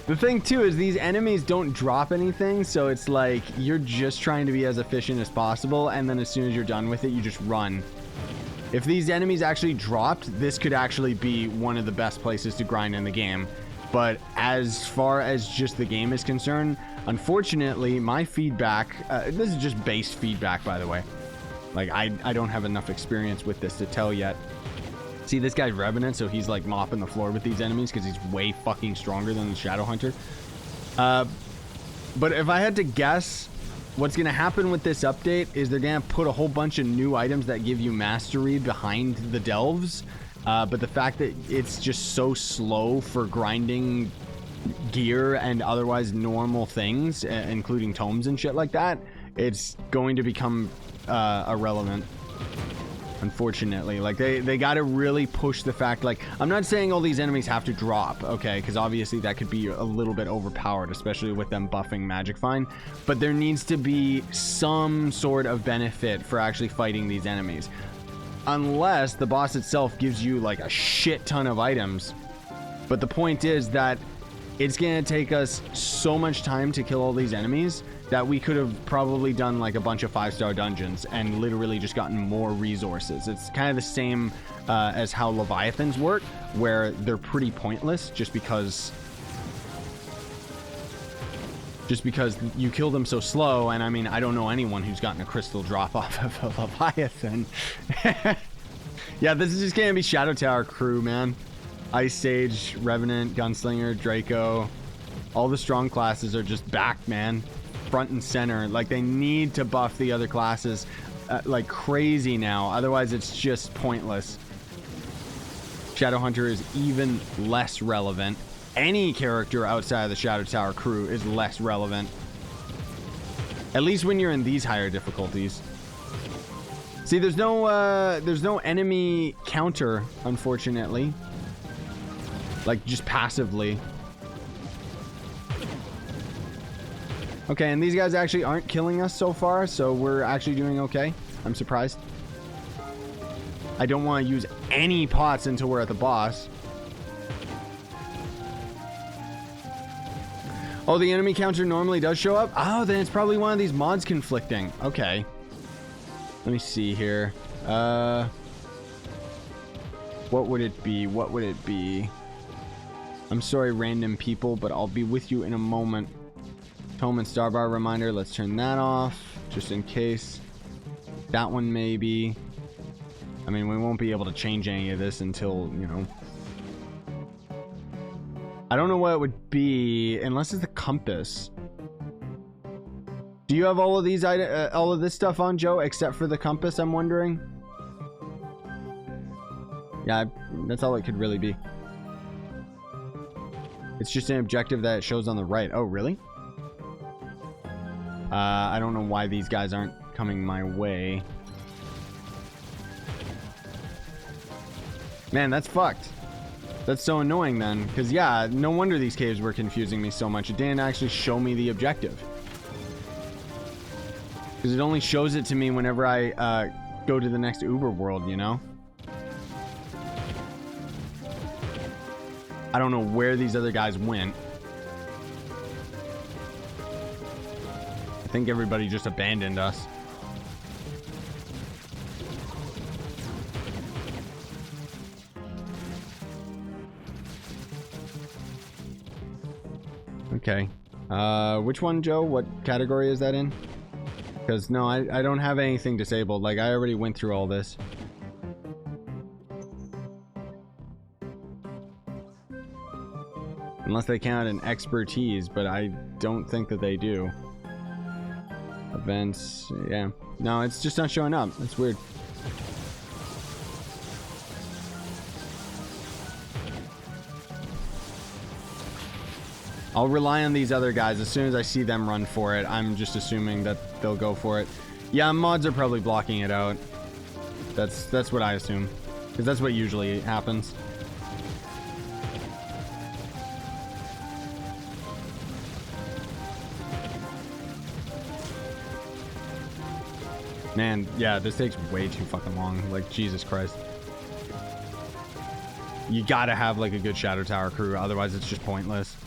The thing too is these enemies don't drop anything, so it's like you're just trying to be as efficient as possible, and then as soon as you're done with it, you just run. If these enemies actually dropped, this could actually be one of the best places to grind in the game. But as far as just the game is concerned, unfortunately, my feedback, this is just base feedback, by the way. Like, I don't have enough experience with this to tell yet. See, this guy's Revenant, so he's like mopping the floor with these enemies because he's way fucking stronger than the Shadow Hunter. But if I had to guess, what's going to happen with this update is they're going to put a whole bunch of new items that give you mastery behind the delves. But the fact that it's just so slow for grinding gear and otherwise normal things, including tomes and shit like that, it's going to become irrelevant. Unfortunately, like they got to really push the fact, like, I'm not saying all these enemies have to drop, okay, because obviously that could be a little bit overpowered, especially with them buffing Magic Find, but there needs to be some sort of benefit for actually fighting these enemies, unless the boss itself gives you like a shit ton of items. But the point is that it's gonna take us so much time to kill all these enemies that we could have probably done like a bunch of 5-star dungeons and literally just gotten more resources. It's kind of the same as how Leviathans work, where they're pretty pointless just because you kill them so slow. And I mean, I don't know anyone who's gotten a crystal drop off of a Leviathan. Yeah, this is just gonna be Shadow Tower crew, man. Ice Sage, Revenant, Gunslinger, Draco. All the strong classes are just back, man. Front and center. Like, they need to buff the other classes like crazy now, otherwise it's just pointless. Shadow Hunter is even less relevant. Any character outside of the Shadow Tower crew is less relevant, at least when you're in these higher difficulties. See, there's no enemy counter, unfortunately, like just passively. Okay, and these guys actually aren't killing us so far, so we're actually doing okay. I'm surprised. I don't want to use any pots until we're at the boss. Oh, the enemy counter normally does show up? Oh, then it's probably one of these mods conflicting. Okay. Let me see here. What would it be? What would it be? I'm sorry, random people, but I'll be with you in a moment. Tome and Starbar reminder. Let's turn that off, just in case. That one maybe. I mean, we won't be able to change any of this until, you know. I don't know what it would be, unless it's the compass. Do you have all of these all of this stuff on, Joe, except for the compass, I'm wondering? Yeah, that's all it could really be. It's just an objective that it shows on the right. Oh, really? I don't know why these guys aren't coming my way. Man, that's fucked. That's so annoying then, because yeah, no wonder these caves were confusing me so much. It didn't actually show me the objective, because it only shows it to me whenever I go to the next Uber world, you know? I don't know where these other guys went. I think everybody just abandoned us. Okay. Which one, Joe? What category is that in? Because, no, I don't have anything disabled. Like, I already went through all this. Unless they count an expertise, but I don't think that they do. Events, yeah. No, it's just not showing up. That's weird. I'll rely on these other guys. As soon as I see them run for it, I'm just assuming that they'll go for it. Yeah, mods are probably blocking it out. That's what I assume. Because that's what usually happens. Man, yeah, this takes way too fucking long. Like, Jesus Christ. You gotta have, like, a good Shadow Tower crew. Otherwise, it's just pointless.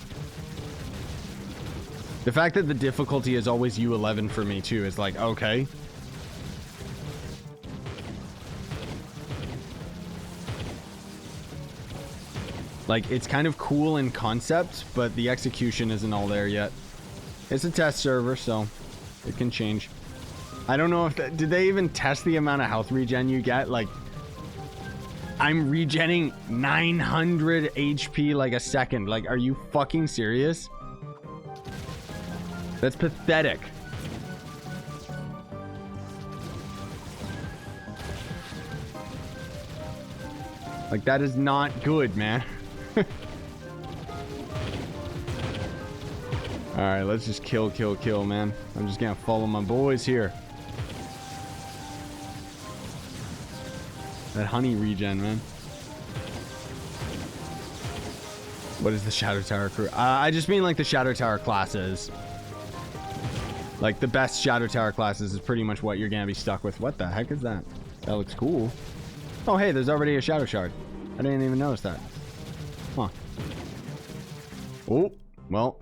The fact that the difficulty is always U11 for me, too, is like, okay. Like, it's kind of cool in concept, but the execution isn't all there yet. It's a test server, so it can change. I don't know if that, did they even test the amount of health regen you get? Like, I'm regenning 900 HP like a second. Like, are you fucking serious? That's pathetic. Like, that is not good, man. Alright, let's just kill, man. I'm just gonna follow my boys here. That honey regen, man. What is the Shadow Tower crew? I just mean like the Shadow Tower classes. Like the best Shadow Tower classes is pretty much what you're gonna be stuck with. What the heck is that? That looks cool. Oh, hey, there's already a Shadow Shard. I didn't even notice that. Huh. Oh, well.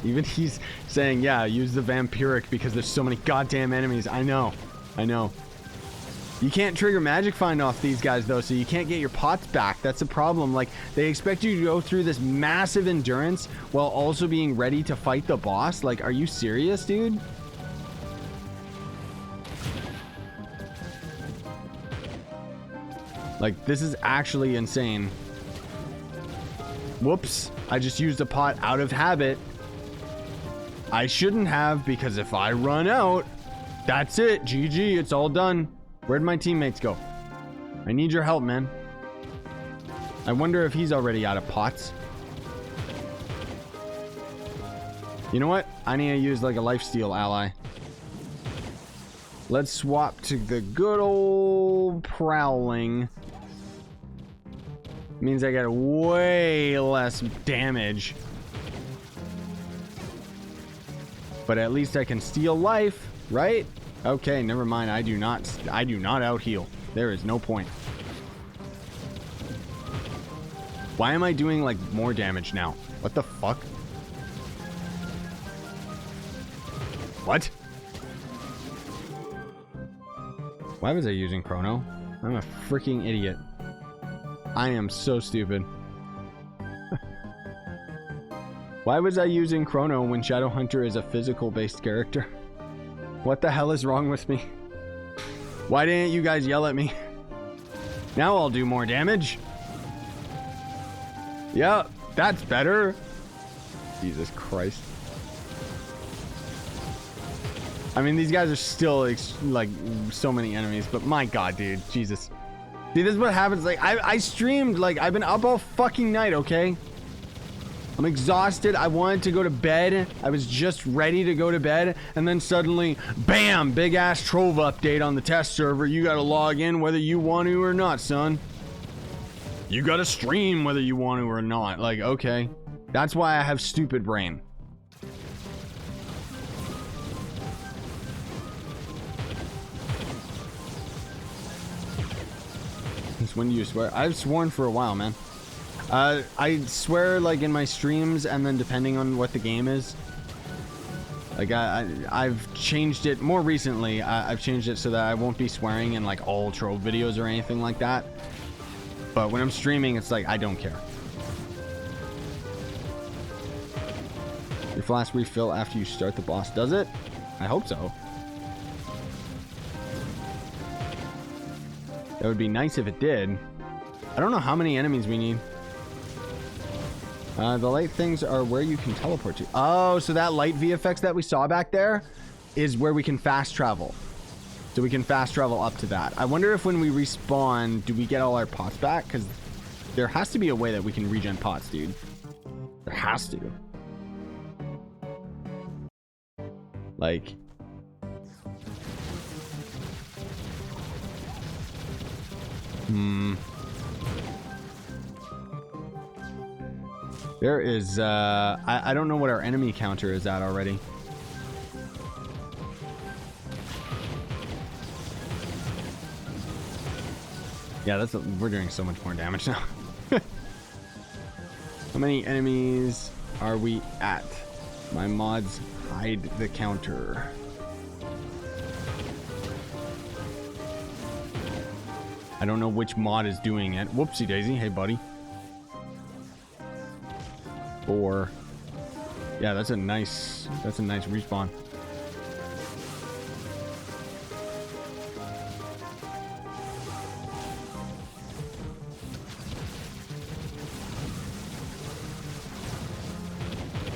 Even he's saying, yeah, use the vampiric because there's so many goddamn enemies. I know. You can't trigger magic find off these guys though, so you can't get your pots back. That's the problem. Like, they expect you to go through this massive endurance while also being ready to fight the boss. Like, are you serious, dude? Like, this is actually insane. Whoops. I just used a pot out of habit. I shouldn't have, because if I run out, that's it. GG, it's all done. Where'd my teammates go? I need your help, man. I wonder if he's already out of pots. You know what? I need to use like a lifesteal ally. Let's swap to the good old prowling. Means I get way less damage. But at least I can steal life, right? Okay, never mind. I do not out heal. There is no point. Why am I doing like more damage now? What the fuck? What? Why was I using Chrono? I'm a freaking idiot. I am so stupid. Why was I using Chrono when Shadowhunter is a physical-based character? What the hell is wrong with me? Why didn't you guys yell at me? Now I'll do more damage. Yeah, that's better. Jesus Christ. I mean, these guys are still like so many enemies, but my god, dude, Jesus. See, this is what happens. Like, I streamed, like, I've been up all fucking night, okay? I'm exhausted. I wanted to go to bed. I was just ready to go to bed. And then suddenly, bam, big ass Trove update on the test server. You gotta log in whether you want to or not, son. You gotta stream whether you want to or not. Like, okay. That's why I have stupid brain. Since when do you swear? I've sworn for a while, man. I swear like in my streams and then depending on what the game is. Like I've changed it more recently. I've changed it so that I won't be swearing in like all Trove videos or anything like that. But when I'm streaming, it's like I don't care. Your flask refill after you start the boss, does it? I hope so. That would be nice if it did. I don't know how many enemies we need. The light things are where you can teleport to. Oh, so that light VFX that we saw back there is where we can fast travel. So we can fast travel up to that. I wonder if when we respawn, do we get all our pots back? Because there has to be a way that we can regen pots, dude. There has to. Like... There is, I don't know what our enemy counter is at already. Yeah, we're doing so much more damage now. How many enemies are we at? My mods hide the counter. I don't know which mod is doing it. Whoopsie daisy. Hey, buddy. 4. Yeah, that's a nice respawn.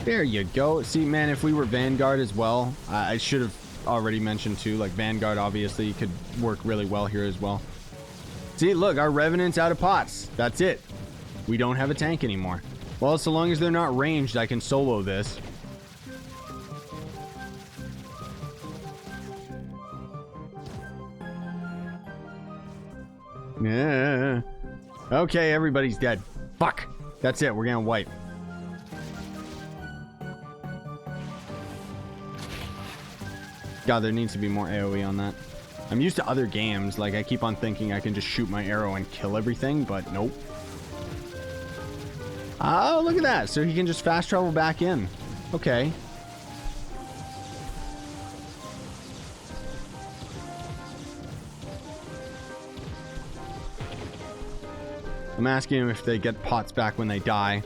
There you go. See, man, if we were Vanguard as well, I should have already mentioned too, like Vanguard obviously could work really well here as well. See, look, our Revenant's out of pots. That's it. We don't have a tank anymore. Well, so long as they're not ranged, I can solo this. Yeah. Okay, everybody's dead. Fuck. That's it. We're gonna wipe. God, there needs to be more AoE on that. I'm used to other games. Like, I keep on thinking I can just shoot my arrow and kill everything, but nope. Oh, look at that. So he can just fast travel back in. Okay. I'm asking him if they get pots back when they die.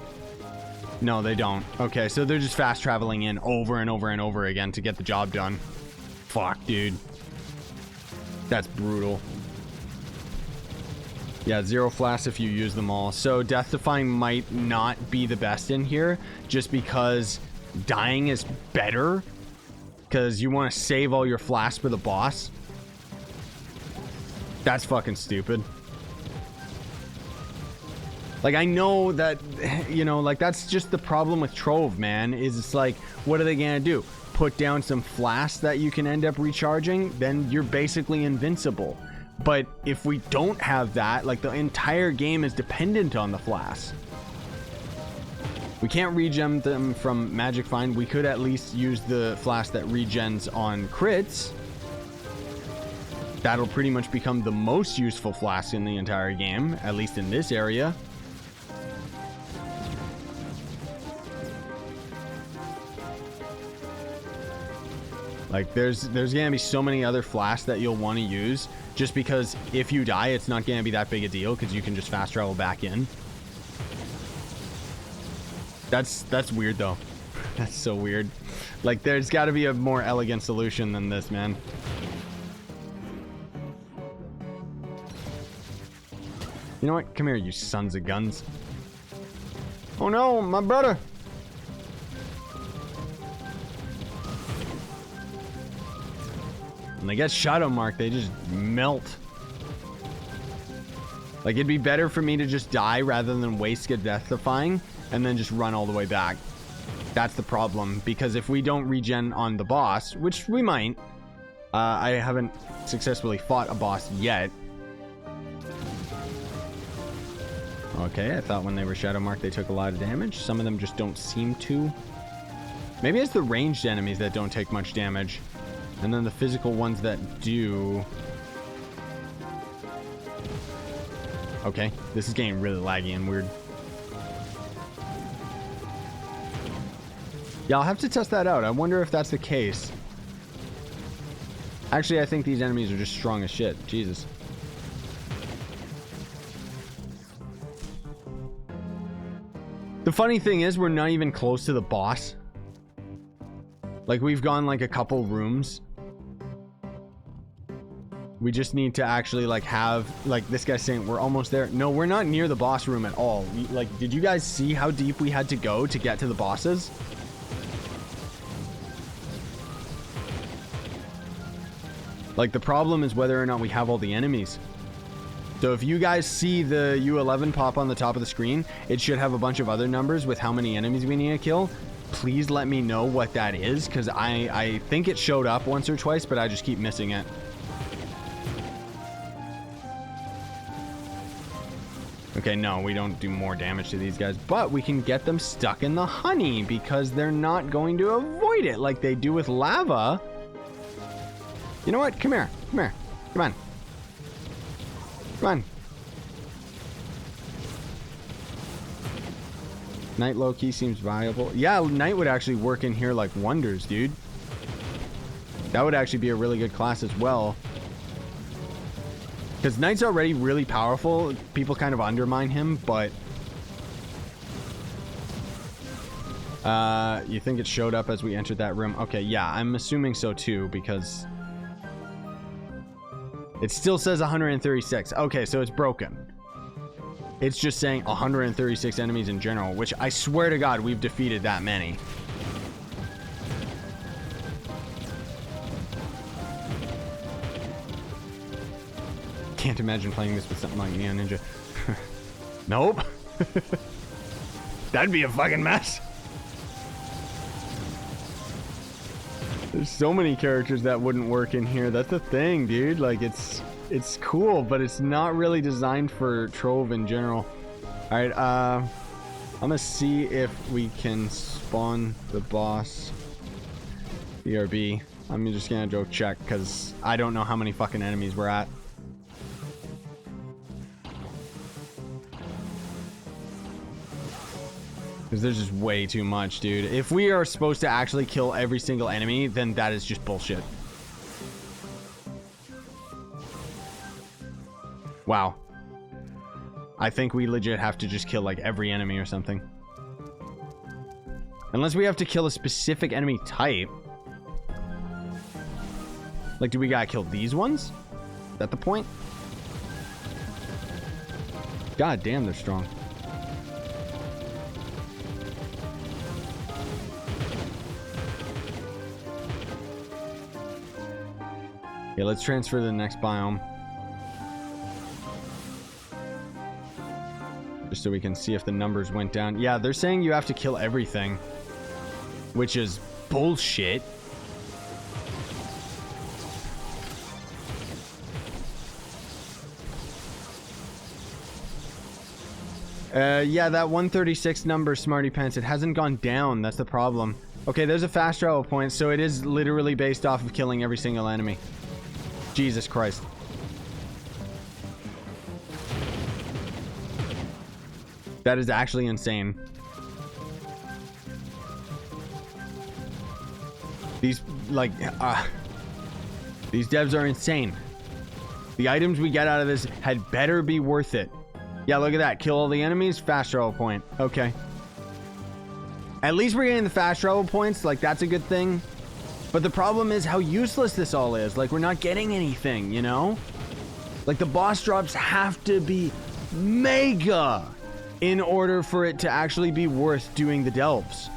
No, they don't. Okay, so they're just fast traveling in over and over and over again to get the job done. Fuck, dude. That's brutal. Yeah, 0 flasks if you use them all. So Death Defying might not be the best in here just because dying is better. Because you want to save all your flasks for the boss. That's fucking stupid. Like, I know that, you know, like, that's just the problem with Trove, man. Is it's like, what are they gonna do? Put down some flasks that you can end up recharging? Then you're basically invincible. But if we don't have that, like, the entire game is dependent on the flasks. We can't regen them from Magic Find. We could at least use the flask that regens on crits. That'll pretty much become the most useful flask in the entire game, at least in this area. Like, there's gonna be so many other flasks that you'll want to use, just because if you die, it's not gonna be that big a deal, because you can just fast travel back in. That's weird, though. That's so weird. Like, there's got to be a more elegant solution than this, man. You know what? Come here, you sons of guns. Oh no, my brother! When they get shadow marked, they just melt. Like, it'd be better for me to just die rather than waste get Death Defying and then just run all the way back. That's the problem, because if we don't regen on the boss, which we might, I haven't successfully fought a boss yet. Okay, I thought when they were shadow marked they took a lot of damage. Some of them just don't seem to. Maybe it's the ranged enemies that don't take much damage. And then the physical ones that do. Okay, this is getting really laggy and weird. Yeah, I'll have to test that out. I wonder if that's the case. Actually, I think these enemies are just strong as shit. Jesus. The funny thing is, we're not even close to the boss. Like, we've gone like a couple rooms. We just need to actually like have, like, this guy's saying we're almost there. No, we're not near the boss room at all. Like, did you guys see how deep we had to go to get to the bosses? Like, the problem is whether or not we have all the enemies. So if you guys see the U11 pop on the top of the screen, it should have a bunch of other numbers with how many enemies we need to kill. Please let me know what that is, because I think it showed up once or twice, but I just keep missing it. Okay, no, we don't do more damage to these guys, but we can get them stuck in the honey because they're not going to avoid it like they do with lava. You know what? Come here. Come here. Come on. Come on. Night low-key seems viable. Yeah, Night would actually work in here like wonders, dude. That would actually be a really good class as well. Because Knight's already really powerful. People kind of undermine him, but... you think it showed up as we entered that room? Okay, yeah, I'm assuming so too, because... it still says 136. Okay, so it's broken. It's just saying 136 enemies in general, which I swear to God, we've defeated that many. Can't imagine playing this with something like Neon Ninja. Nope. That'd be a fucking mess. There's so many characters that wouldn't work in here. That's the thing, dude. Like, it's cool, but it's not really designed for Trove in general. All right, I'm gonna see if we can spawn the boss. BRB. I'm just gonna go check because I don't know how many fucking enemies we're at. Because there's just way too much, dude. If we are supposed to actually kill every single enemy, then that is just bullshit. Wow. I think we legit have to just kill, like, every enemy or something. Unless we have to kill a specific enemy type. Like, do we gotta kill these ones? Is that the point? God damn, they're strong. Okay, let's transfer to the next biome. Just so we can see if the numbers went down. Yeah, they're saying you have to kill everything. Which is bullshit. Yeah, that 136 number, Smarty Pants, it hasn't gone down. That's the problem. Okay, there's a fast travel point, so it is literally based off of killing every single enemy. Jesus Christ. That is actually insane. These, like, these devs are insane. The items we get out of this had better be worth it. Yeah, look at that. Kill all the enemies, fast travel point. Okay. At least we're getting the fast travel points. Like, that's a good thing. But the problem is how useless this all is. Like, we're not getting anything, you know? Like, the boss drops have to be mega in order for it to actually be worth doing the delves.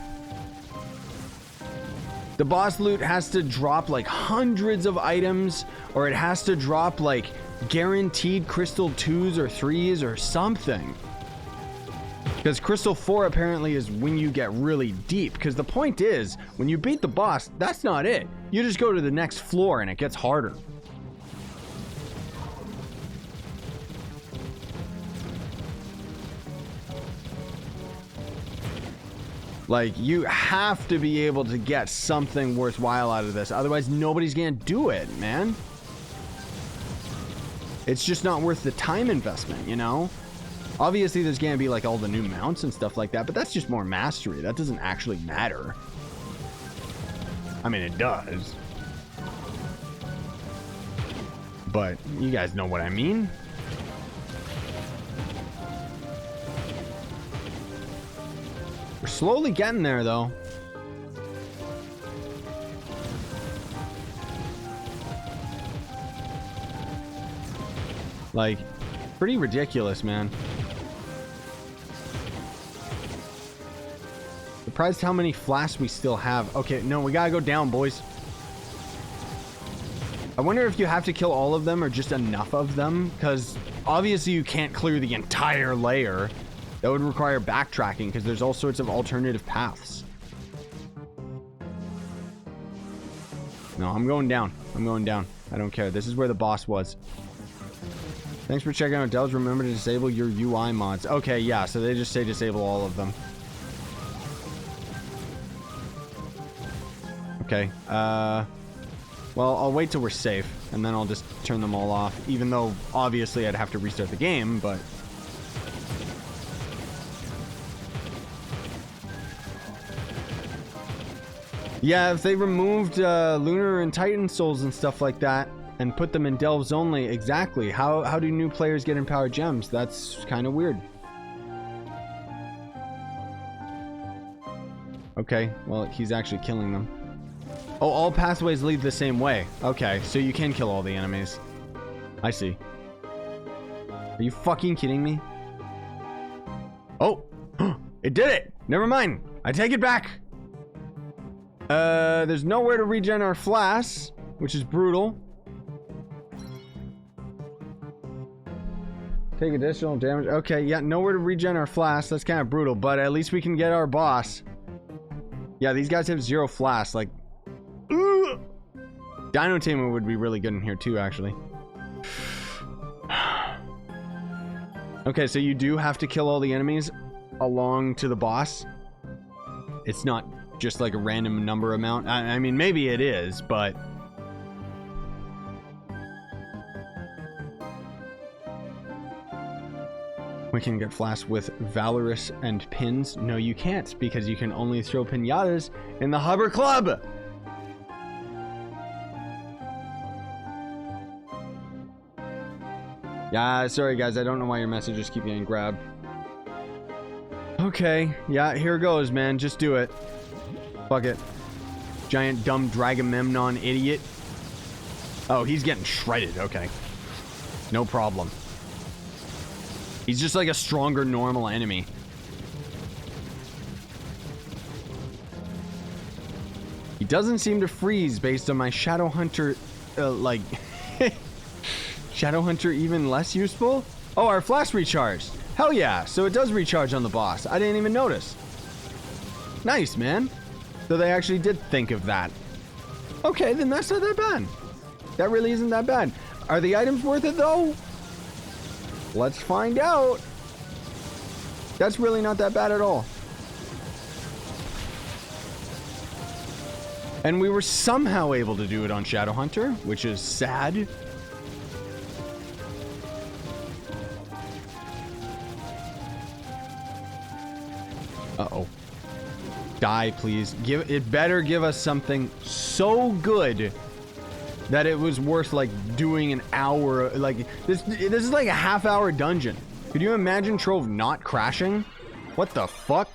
The boss loot has to drop like hundreds of items, or it has to drop like guaranteed crystal 2s or 3s or something. Because crystal 4 apparently is when you get really deep. Because the point is, when you beat the boss, that's not it. You just go to the next floor and it gets harder. Like, you have to be able to get something worthwhile out of this. Otherwise, nobody's gonna do it, man. It's just not worth the time investment, you know? Obviously, there's gonna be, like, all the new mounts and stuff like that, but that's just more mastery. That doesn't actually matter. I mean, it does. But you guys know what I mean. We're slowly getting there, though. Like, pretty ridiculous, man. Surprised how many flasks we still have. Okay, no, we gotta go down, boys. I wonder if you have to kill all of them or just enough of them, because obviously you can't clear the entire layer. That would require backtracking, because there's all sorts of alternative paths. No, I'm going down. I'm going down. I don't care. This is where the boss was. Thanks for checking out Delves. Remember to disable your UI mods. Okay, yeah, so they just say disable all of them. Okay, well, I'll wait till we're safe, and then I'll just turn them all off, even though, obviously, I'd have to restart the game, but... Yeah, if they removed Lunar and Titan souls and stuff like that, and put them in Delves only, exactly. How do new players get empowered gems? That's kind of weird. Okay, well, he's actually killing them. Oh, all pathways lead the same way. Okay, so you can kill all the enemies. I see. Are you fucking kidding me? Oh, it did it. Never mind. I take it back. There's nowhere to regen our flasks, which is brutal. Take additional damage. Okay, yeah, nowhere to regen our flasks. That's kind of brutal, but at least we can get our boss. Yeah, these guys have 0 flasks. Like, Dino Tamer would be really good in here too, actually. Okay, so you do have to kill all the enemies along to the boss. It's not just like a random number amount. I mean, maybe it is, but... We can get flasks with Valorous and pins. No, you can't, because you can only throw pinatas in the Hubber Club! Yeah, sorry guys, I don't know why your messages keep getting grabbed. Okay, yeah, here goes, man. Just do it. Fuck it. Giant dumb Dragamemnon idiot. Oh, he's getting shredded. Okay. No problem. He's just like a stronger normal enemy. He doesn't seem to freeze based on my Shadowhunter, like... Shadowhunter even less useful? Oh, our flask recharged. Hell yeah. So it does recharge on the boss. I didn't even notice. Nice, man. So they actually did think of that. Okay, then that's not that bad. That really isn't that bad. Are the items worth it, though? Let's find out. That's really not that bad at all. And we were somehow able to do it on Shadowhunter, which is sad. Uh-oh. Die, please. It better give us something so good that it was worth, like, doing an hour. Like, this is like a half-hour dungeon. Could you imagine Trove not crashing? What the fuck?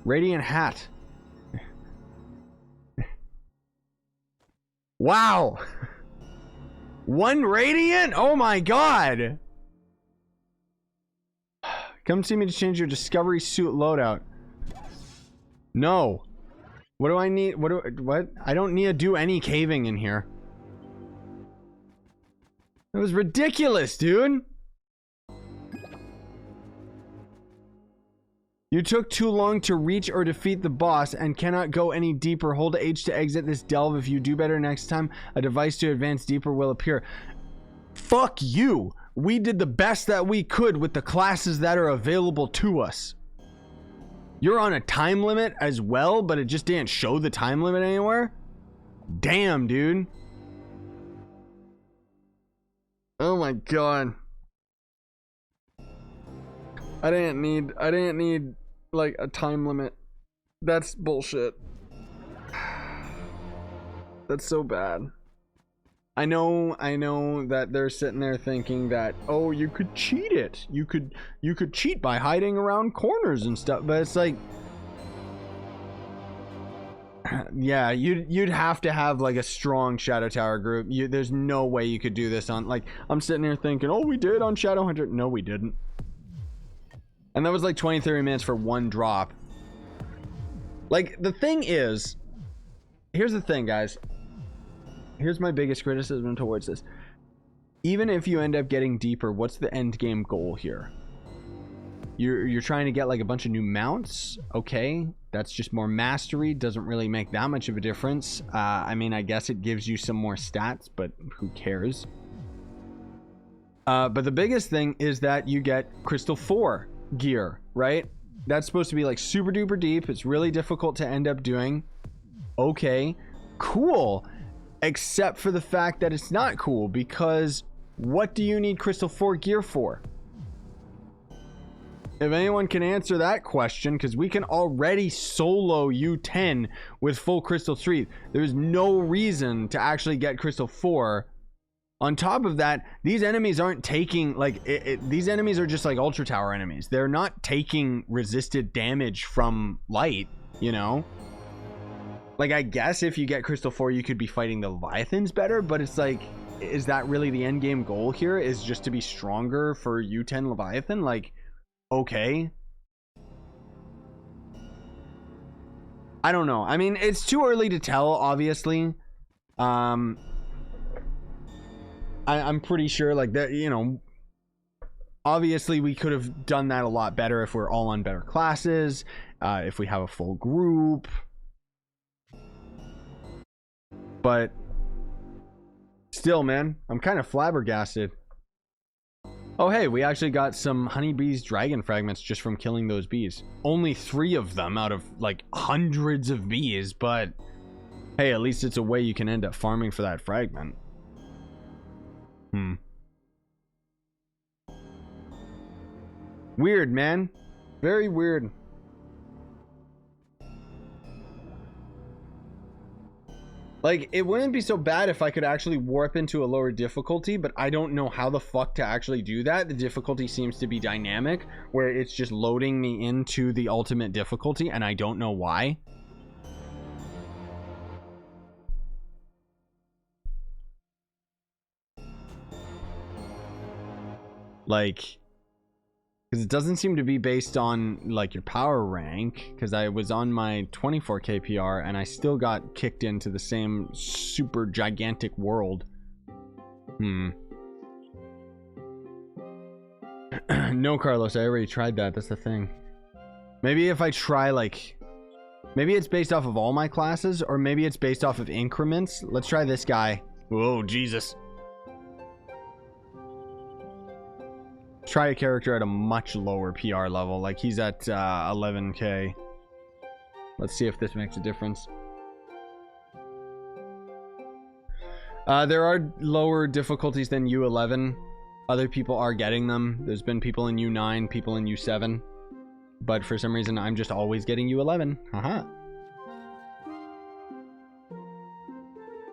Radiant hat. Wow. 1 radiant? Oh my god. Come see me to change your discovery suit loadout. No. What do I need? What? I don't need to do any caving in here. That was ridiculous, dude. You took too long to reach or defeat the boss and cannot go any deeper. Hold H to exit this delve. If you do better next time, a device to advance deeper will appear. Fuck you. We did the best that we could with the classes that are available to us. You're on a time limit as well, but it just didn't show the time limit anywhere? Damn, dude. Oh my god. I didn't need like a time limit. That's bullshit. That's so bad. I know that they're sitting there thinking that, oh, you could cheat it. You could cheat by hiding around corners and stuff, but it's like Yeah, you'd have to have like a strong Shadow Tower group. There's no way you could do this on, like, I'm sitting here thinking, oh, we did on Shadowhunter. No, we didn't. And that was like 20-30 minutes for one drop. Like, the thing is, here's the thing, guys. Here's my biggest criticism towards this. Even if you end up getting deeper, what's the end game goal here? You're trying to get like a bunch of new mounts. Okay, that's just more mastery. Doesn't really make that much of a difference. I mean, I guess it gives you some more stats, but who cares? But the biggest thing is that you get Crystal 4 gear, right? That's supposed to be like super duper deep. It's really difficult to end up doing. Okay, cool. Except for the fact that it's not cool, because what do you need Crystal 4 gear for? If anyone can answer that question, because we can already solo U10 with full Crystal 3. There's no reason to actually get Crystal 4. On top of that, these enemies aren't taking, like, these enemies are just like Ultra Tower enemies. They're not taking resisted damage from light, you know? Like, I guess if you get Crystal 4, you could be fighting the Leviathans better, but it's like, is that really the end game goal here? Is just to be stronger for U10 Leviathan? Like, okay. I don't know. I mean, it's too early to tell, obviously. I'm pretty sure, like, that, you know, obviously we could have done that a lot better if we're all on better classes, if we have a full group. But still, man, I'm kind of flabbergasted. Oh, hey, we actually got some honeybees dragon fragments just from killing those bees. Only 3 of them out of like hundreds of bees, but hey, at least it's a way you can end up farming for that fragment. Weird, man. Very weird. Like, it wouldn't be so bad if I could actually warp into a lower difficulty, but I don't know how the fuck to actually do that. The difficulty seems to be dynamic, where it's just loading me into the ultimate difficulty, and I don't know why. Like, because it doesn't seem to be based on like your power rank, because I was on my 24 KPR and I still got kicked into the same super gigantic world. No, Carlos, I already tried that. That's the thing. Maybe if I try, like, maybe it's based off of all my classes, or maybe it's based off of increments. Let's try this guy. Whoa, Jesus. Try a character at a much lower PR level, like he's at 11k. Let's see if this makes a difference. There are lower difficulties than U11. Other people are getting them. There's been people in U9, people in U7, but for some reason I'm just always getting U11. Haha.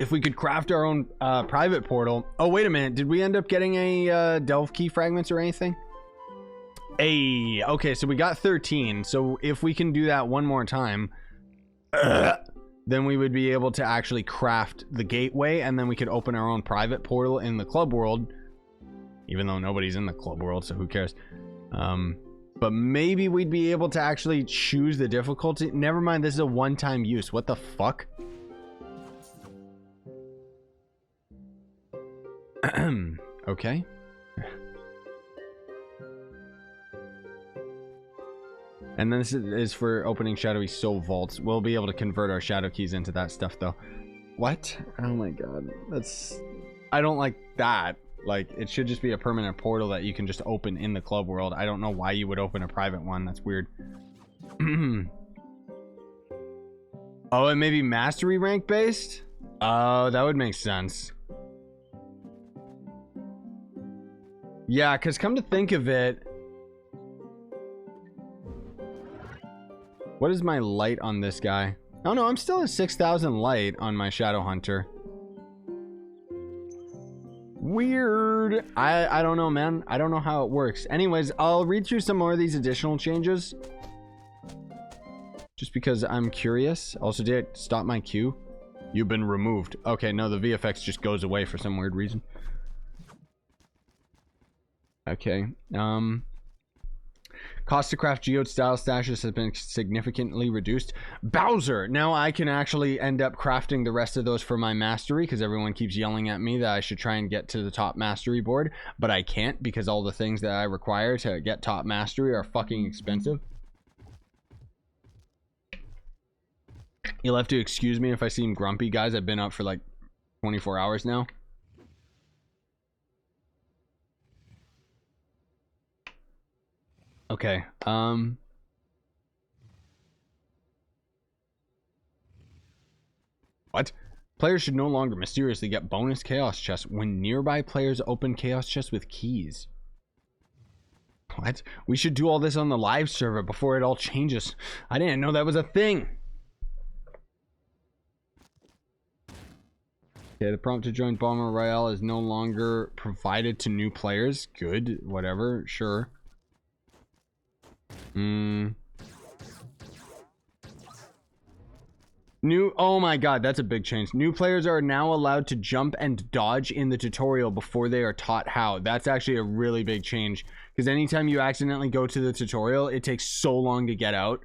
If we could craft our own private portal. Oh, wait a minute. Did we end up getting a delve key fragments or anything? Hey, okay, so we got 13. So if we can do that one more time, then we would be able to actually craft the gateway, and then we could open our own private portal in the club world. Even though nobody's in the club world, so who cares? But maybe we'd be able to actually choose the difficulty. Never mind, this is a one-time use. What the fuck? Okay. And then this is for opening shadowy soul vaults. We'll be able to convert our shadow keys into that stuff, though. What? Oh my god. That's... I don't like that. Like, it should just be a permanent portal that you can just open in the club world. I don't know why you would open a private one. That's weird. Oh, and maybe mastery rank based? Oh, that would make sense. Yeah, because come to think of it, what is my light on this guy? Oh no, I'm still at 6,000 light on my Shadow Hunter. Weird. I don't know, man. I don't know how it works. Anyways, I'll read through some more of these additional changes. just because I'm curious. Also, did it stop my queue? You've been removed. Okay, no, the VFX just goes away for some weird reason. Okay, cost to craft geode style stashes has been significantly reduced. Bowser! Now I can actually end up crafting the rest of those for my mastery, because everyone keeps yelling at me that I should try and get to the top mastery board, but I can't because all the things that I require to get top mastery are fucking expensive. You'll have to excuse me if I seem grumpy, guys. I've been up for like 24 hours now. Okay, what? Players should no longer mysteriously get bonus chaos chests when nearby players open chaos chests with keys. What? We should do all this on the live server before it all changes. I didn't know that was a thing. Okay, the prompt to join Bomber Royale is no longer provided to new players. Good, whatever, sure. Oh my god, that's a big change. New players are now allowed to jump and dodge in the tutorial before they are taught how. That's actually a really big change, because anytime you accidentally go to the tutorial, it takes so long to get out.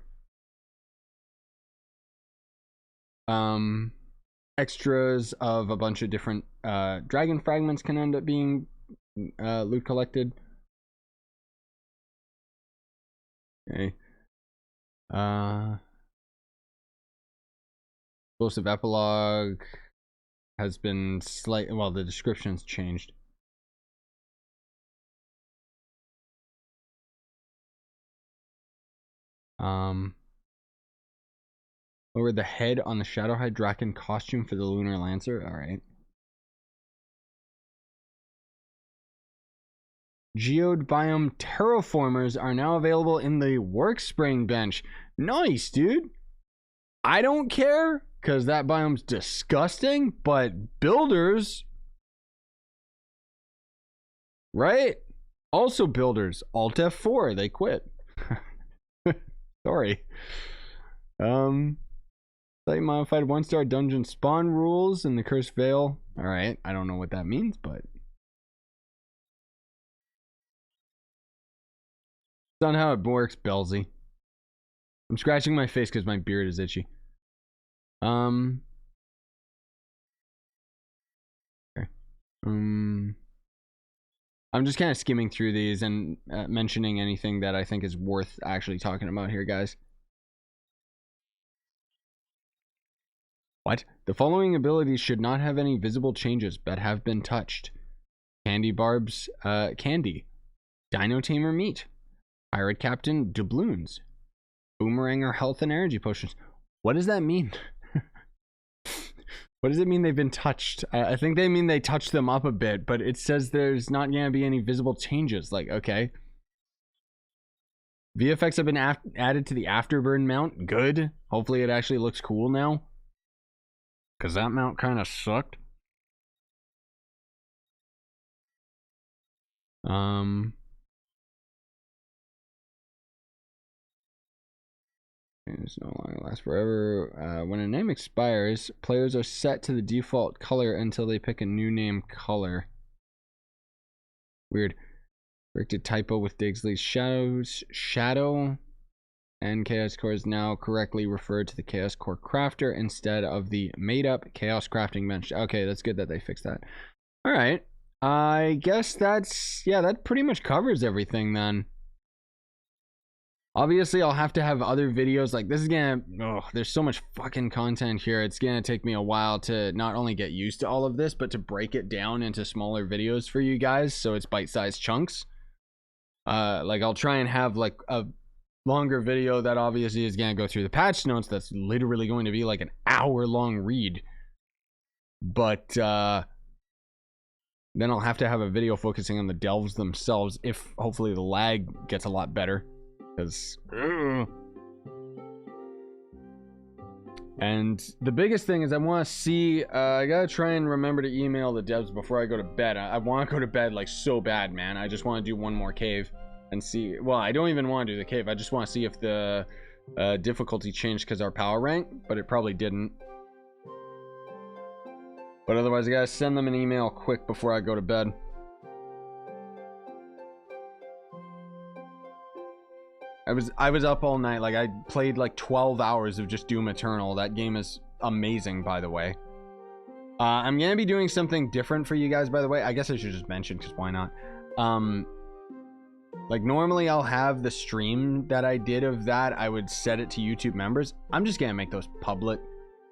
Extras of a bunch of different dragon fragments can end up being loot collected. Okay. Explosive epilogue has been well, the description's changed. Lower the head on the Shadow Hydraken costume for the Lunar Lancer. Alright. Geode biome terraformers are now available in the work spring bench. Nice, dude. I don't care, because that biome's disgusting, but builders, right? Also builders, Alt F4, they quit. Sorry. Slightly modified 1-star dungeon spawn rules in the Cursed Vale. Alright, I don't know what that means, but it's not how it works, Belzy. I'm scratching my face because my beard is itchy. Okay. I'm just kind of skimming through these and mentioning anything that I think is worth actually talking about here, guys. What? The following abilities should not have any visible changes, but have been touched. Candy Barb's candy. Dino Tamer meat. Pirate Captain doubloons. Boomeranger health and energy potions. What does that mean? What does it mean they've been touched? I think they mean they touched them up a bit, but it says there's not going to be any visible changes. Like, okay. VFX have been added to the Afterburn mount. Good. Hopefully it actually looks cool now, because that mount kind of sucked. It's no longer lasts forever. When a name expires, players are set to the default color until they pick a new name color. Weird. Corrected typo with Digsley's shadow. And Chaos Core is now correctly referred to the Chaos Core Crafter instead of the made-up Chaos Crafting Bench. Okay, that's good that they fixed that. Alright. I guess that's... yeah, that pretty much covers everything then. Obviously, I'll have to have other videos. Like, this is gonna... oh, there's so much fucking content here. It's gonna take me a while to not only get used to all of this, but to break it down into smaller videos for you guys, so it's bite-sized chunks. Like, I'll try and have, like, a longer video that obviously is gonna go through the patch notes. That's literally going to be, like, an hour-long read. But, then I'll have to have a video focusing on the delves themselves, if hopefully the lag gets a lot better. Because and the biggest thing is I want to see I gotta try and remember to email the devs before I go to bed. I want to go to bed like so bad, man. I just want to do one more cave and see. Well, I don't even want to do the cave. I just want to see if the difficulty changed because our power rank, but it probably didn't. But otherwise, I gotta send them an email quick before I go to bed. I was up all night. Like, I played like 12 hours of just Doom Eternal. That game is amazing, by the way. I'm gonna be doing something different for you guys, by the way. I guess I should just mention, because why not? Like, normally I'll have the stream that I did of that. I would set it to YouTube members. I'm just gonna make those public.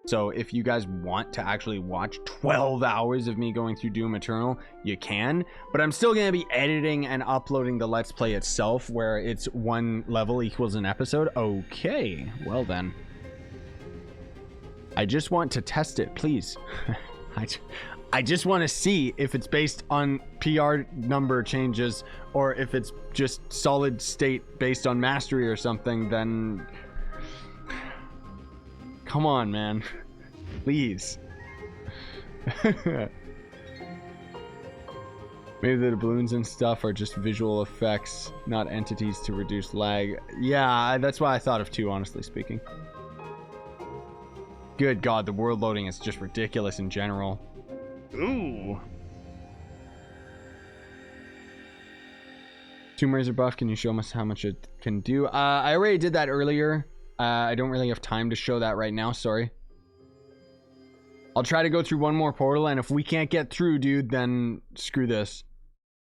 So if you guys want to actually watch 12 hours of me going through Doom Eternal, you can. But I'm still going to be editing and uploading the Let's Play itself, where it's one level equals an episode. Okay, well then. I just want to test it, please. I just want to see if it's based on PR number changes, or if it's just solid state based on mastery or something, then... Come on, man. Please. Maybe the balloons and stuff are just visual effects, not entities to reduce lag. Yeah, that's what I thought of too, honestly speaking. Good God, the world loading is just ridiculous in general. Ooh. Tomb Raider buff, can you show us how much it can do? I already did that earlier. I don't really have time to show that right now, sorry. I'll try to go through one more portal, and if we can't get through, dude, then screw this.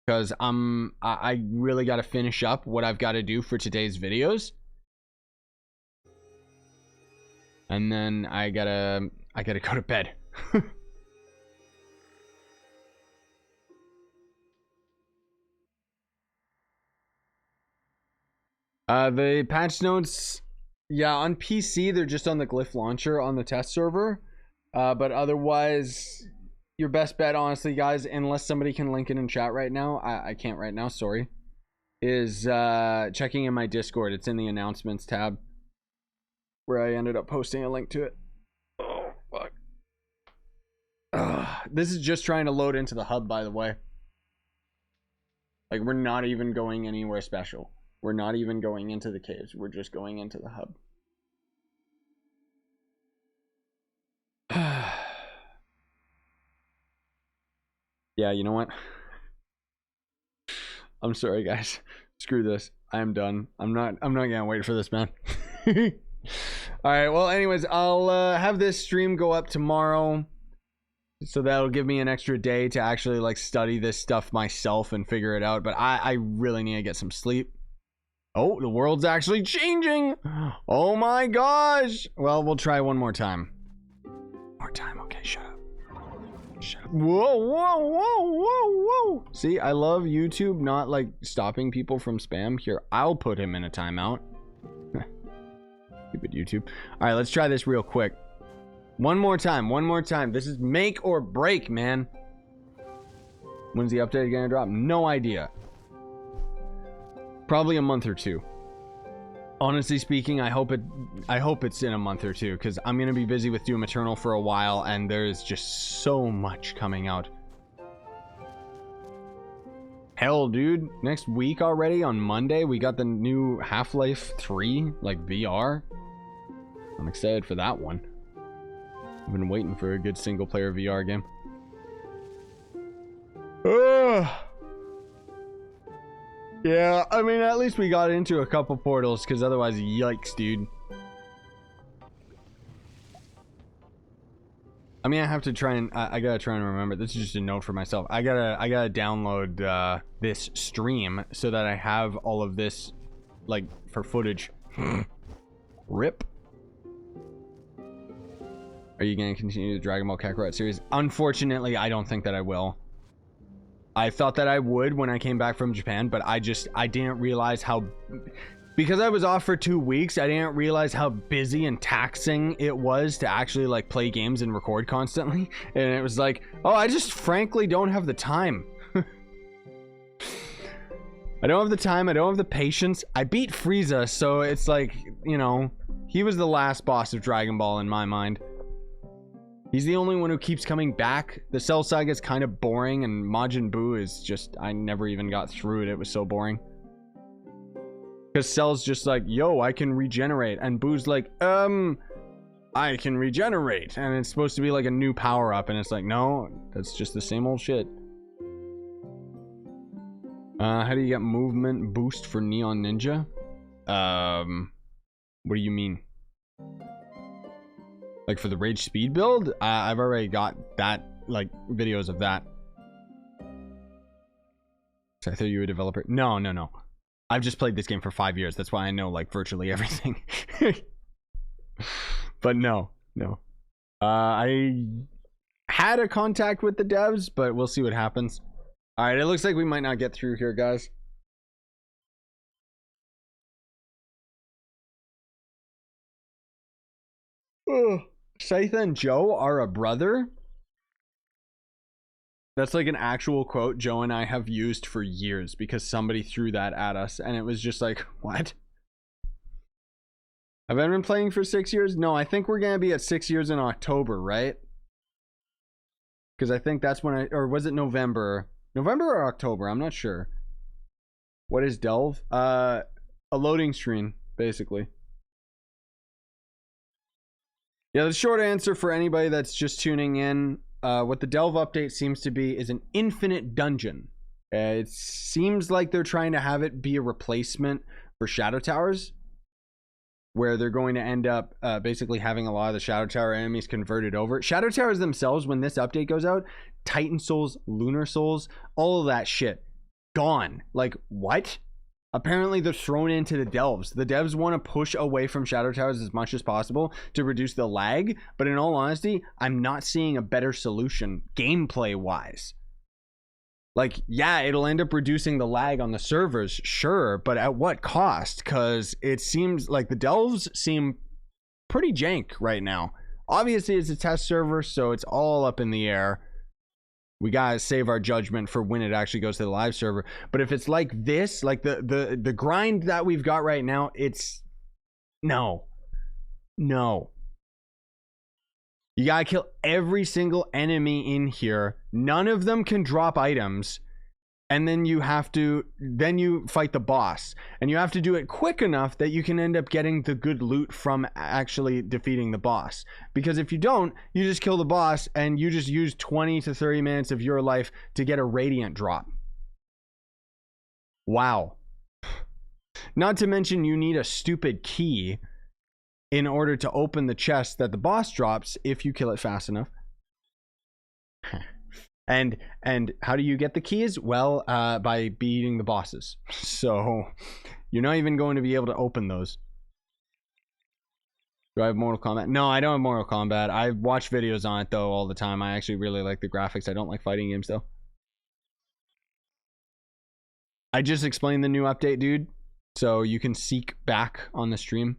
Because I really got to finish up what I've got to do for today's videos. And then I gotta go to bed. The patch notes... Yeah, on PC, they're just on the Glyph launcher on the test server. But otherwise, your best bet, honestly, guys, unless somebody can link it in chat right now, I can't right now, sorry, is checking in my Discord. It's in the announcements tab, where I ended up posting a link to it. Oh, fuck. This is just trying to load into the hub, by the way. Like, we're not even going anywhere special. We're not even going into the caves. We're just going into the hub. Yeah, you know what? I'm sorry, guys. Screw this. I am done. I'm not gonna wait for this, man. All right. Well, anyways, I'll have this stream go up tomorrow, so that'll give me an extra day to actually like study this stuff myself and figure it out. But I really need to get some sleep. Oh, the world's actually changing. Oh my gosh. Well, we'll try one more time. More time. Okay, shut up. Shut up. Whoa, whoa, whoa, whoa, whoa. See, I love YouTube not like stopping people from spam. Here, I'll put him in a timeout. Stupid YouTube. All right, let's try this real quick. One more time. One more time. This is make or break, man. When's the update gonna drop? No idea. Probably a month or two. Honestly speaking, I hope it's in a month or two, because I'm gonna be busy with Doom Eternal for a while, and there's just so much coming out. Hell, dude, next week already on Monday we got the new Half-Life 3 like VR. I'm excited for that one. I've been waiting for a good single player VR game. Ugh. Yeah, I mean, at least we got into a couple portals, because otherwise, yikes, dude. I mean, I have to try and, I gotta try and remember. This is just a note for myself. I gotta download this stream so that I have all of this, like, for footage. RIP. Are you gonna continue the Dragon Ball Kakarot series? Unfortunately, I don't think that I will. I thought that I would when I came back from Japan, but I didn't realize how, because I was off for 2 weeks, I didn't realize how busy and taxing it was to actually like play games and record constantly. And it was like, oh, I just frankly don't have the time. I don't have the time. I don't have the patience. I beat Frieza, so it's like, you know, he was the last boss of Dragon Ball in my mind. He's the only one who keeps coming back. The Cell Saga is kind of boring, and Majin Buu is just... I never even got through it. It was so boring. Because Cell's just like, yo, I can regenerate. And Boo's like, I can regenerate. And it's supposed to be like a new power-up. And it's like, no, that's just the same old shit. How do you get movement boost for Neon Ninja? What do you mean? Like for the rage speed build? I've already got that, like, videos of that. So I thought you were a developer. No. I've just played this game for 5 years. That's why I know, like, virtually everything. But no. I had a contact with the devs, but we'll see what happens. Alright, it looks like we might not get through here, guys. Scythe and Joe are a brother? That's like an actual quote Joe and I have used for years because somebody threw that at us and it was just like, what? Have I been playing for 6 years? No, I think we're gonna be at 6 years in October, right? Because I think that's when or was it November? November or October? I'm not sure. What is Delve? A loading screen, basically. Yeah, the short answer for anybody that's just tuning in, what the Delve update seems to be is an infinite dungeon. It seems like they're trying to have it be a replacement for Shadow Towers, where they're going to end up basically having a lot of the Shadow Tower enemies converted over. Shadow Towers themselves, when this update goes out, Titan Souls, Lunar Souls, all of that shit, gone. Like, what? Apparently they're thrown into the Delves. The devs want to push away from Shadow Towers as much as possible to reduce the lag, but in all honesty, I'm not seeing a better solution gameplay-wise. Like, yeah, it'll end up reducing the lag on the servers, sure, but at what cost? Because it seems like the Delves seem pretty jank right now. Obviously, it's a test server, so it's all up in the air. We gotta save our judgment for when it actually goes to the live server. But if it's like this, like the grind that we've got right now, it's no. You gotta kill every single enemy in here. None of them can drop items. And then you fight the boss. And you have to do it quick enough that you can end up getting the good loot from actually defeating the boss. Because if you don't, you just kill the boss and you just use 20 to 30 minutes of your life to get a radiant drop. Wow. Not to mention you need a stupid key in order to open the chest that the boss drops if you kill it fast enough. And how do you get the keys? Well, by beating the bosses. So you're not even going to be able to open those. Do I have Mortal Kombat? No, I don't have Mortal Kombat. I watch videos on it though all the time. I actually really like the graphics. I don't like fighting games though. I just explained the new update, dude. So you can seek back on the stream.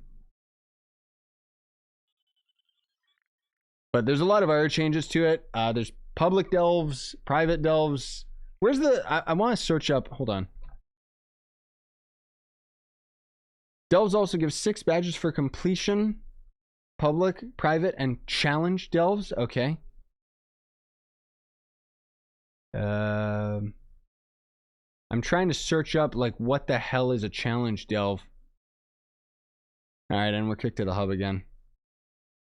But there's a lot of other changes to it. There's public delves, private delves. Where's the... I want to search up... Hold on. Delves also gives 6 badges for completion. Public, private, and challenge delves. Okay. I'm trying to search up, like, what the hell is a challenge delve? Alright, and we're kicked to the hub again.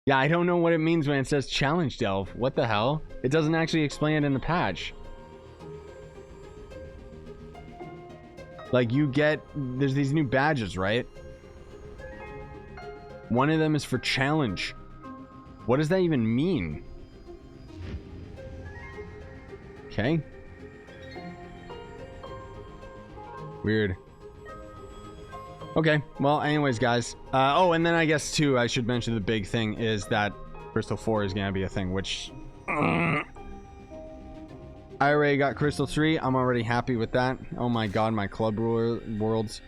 Yeah, I don't know what it means when it says challenge delve. What the hell? It doesn't actually explain it in the patch. Like, you get... There's these new badges, right? One of them is for challenge. What does that even mean? Okay. Weird. Okay, well, anyways, guys. Oh, and then I guess, too, I should mention the big thing is that Crystal 4 is going to be a thing, which... I already got Crystal 3. I'm already happy with that. Oh my god, my club worlds.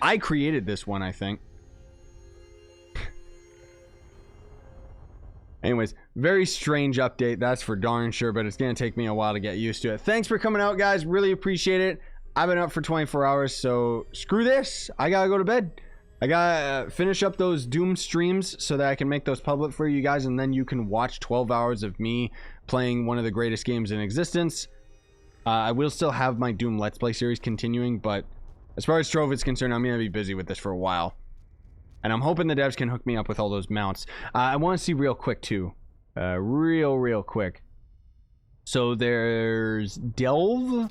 I created this one, I think. Anyways, very strange update, that's for darn sure, but it's going to take me a while to get used to it. Thanks for coming out, guys. Really appreciate it. I've been up for 24 hours, so screw this. I gotta go to bed. I gotta finish up those Doom streams so that I can make those public for you guys, and then you can watch 12 hours of me playing one of the greatest games in existence. I will still have my Doom Let's Play series continuing, but As far as Trove is concerned, I'm going to be busy with this for a while. And I'm hoping the devs can hook me up with all those mounts. I want to see real quick, too. Real quick. So there's Delve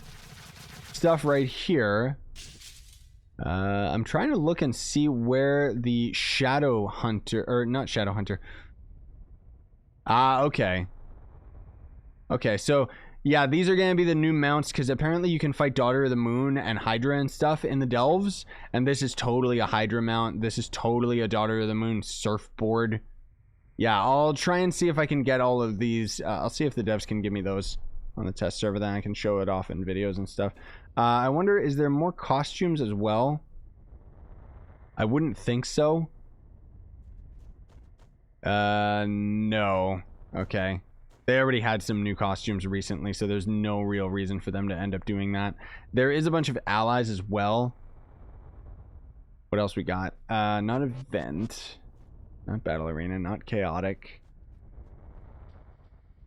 stuff right here. I'm trying to look and see where the Shadow Hunter, or not Shadow Hunter. Okay. Okay, so yeah, these are going to be the new mounts because apparently you can fight Daughter of the Moon and Hydra and stuff in the Delves. And this is totally a Hydra mount. This is totally a Daughter of the Moon surfboard. Yeah, I'll try and see if I can get all of these. I'll see if the devs can give me those on the test server. Then I can show it off in videos and stuff. I wonder, is there more costumes as well? I wouldn't think so. No. Okay. They already had some new costumes recently, so there's no real reason for them to end up doing that. There is a bunch of allies as well. What else we got? Not event. Not battle arena. Not chaotic.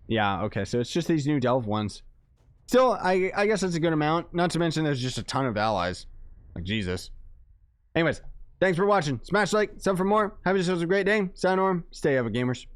Yeah, okay. So it's just these new Delve ones. Still, I guess that's a good amount. Not to mention there's just a ton of allies. Like, Jesus. Anyways, thanks for watching. Smash like, sub for more. Have yourselves a great day. Sign on. Stay ever, gamers.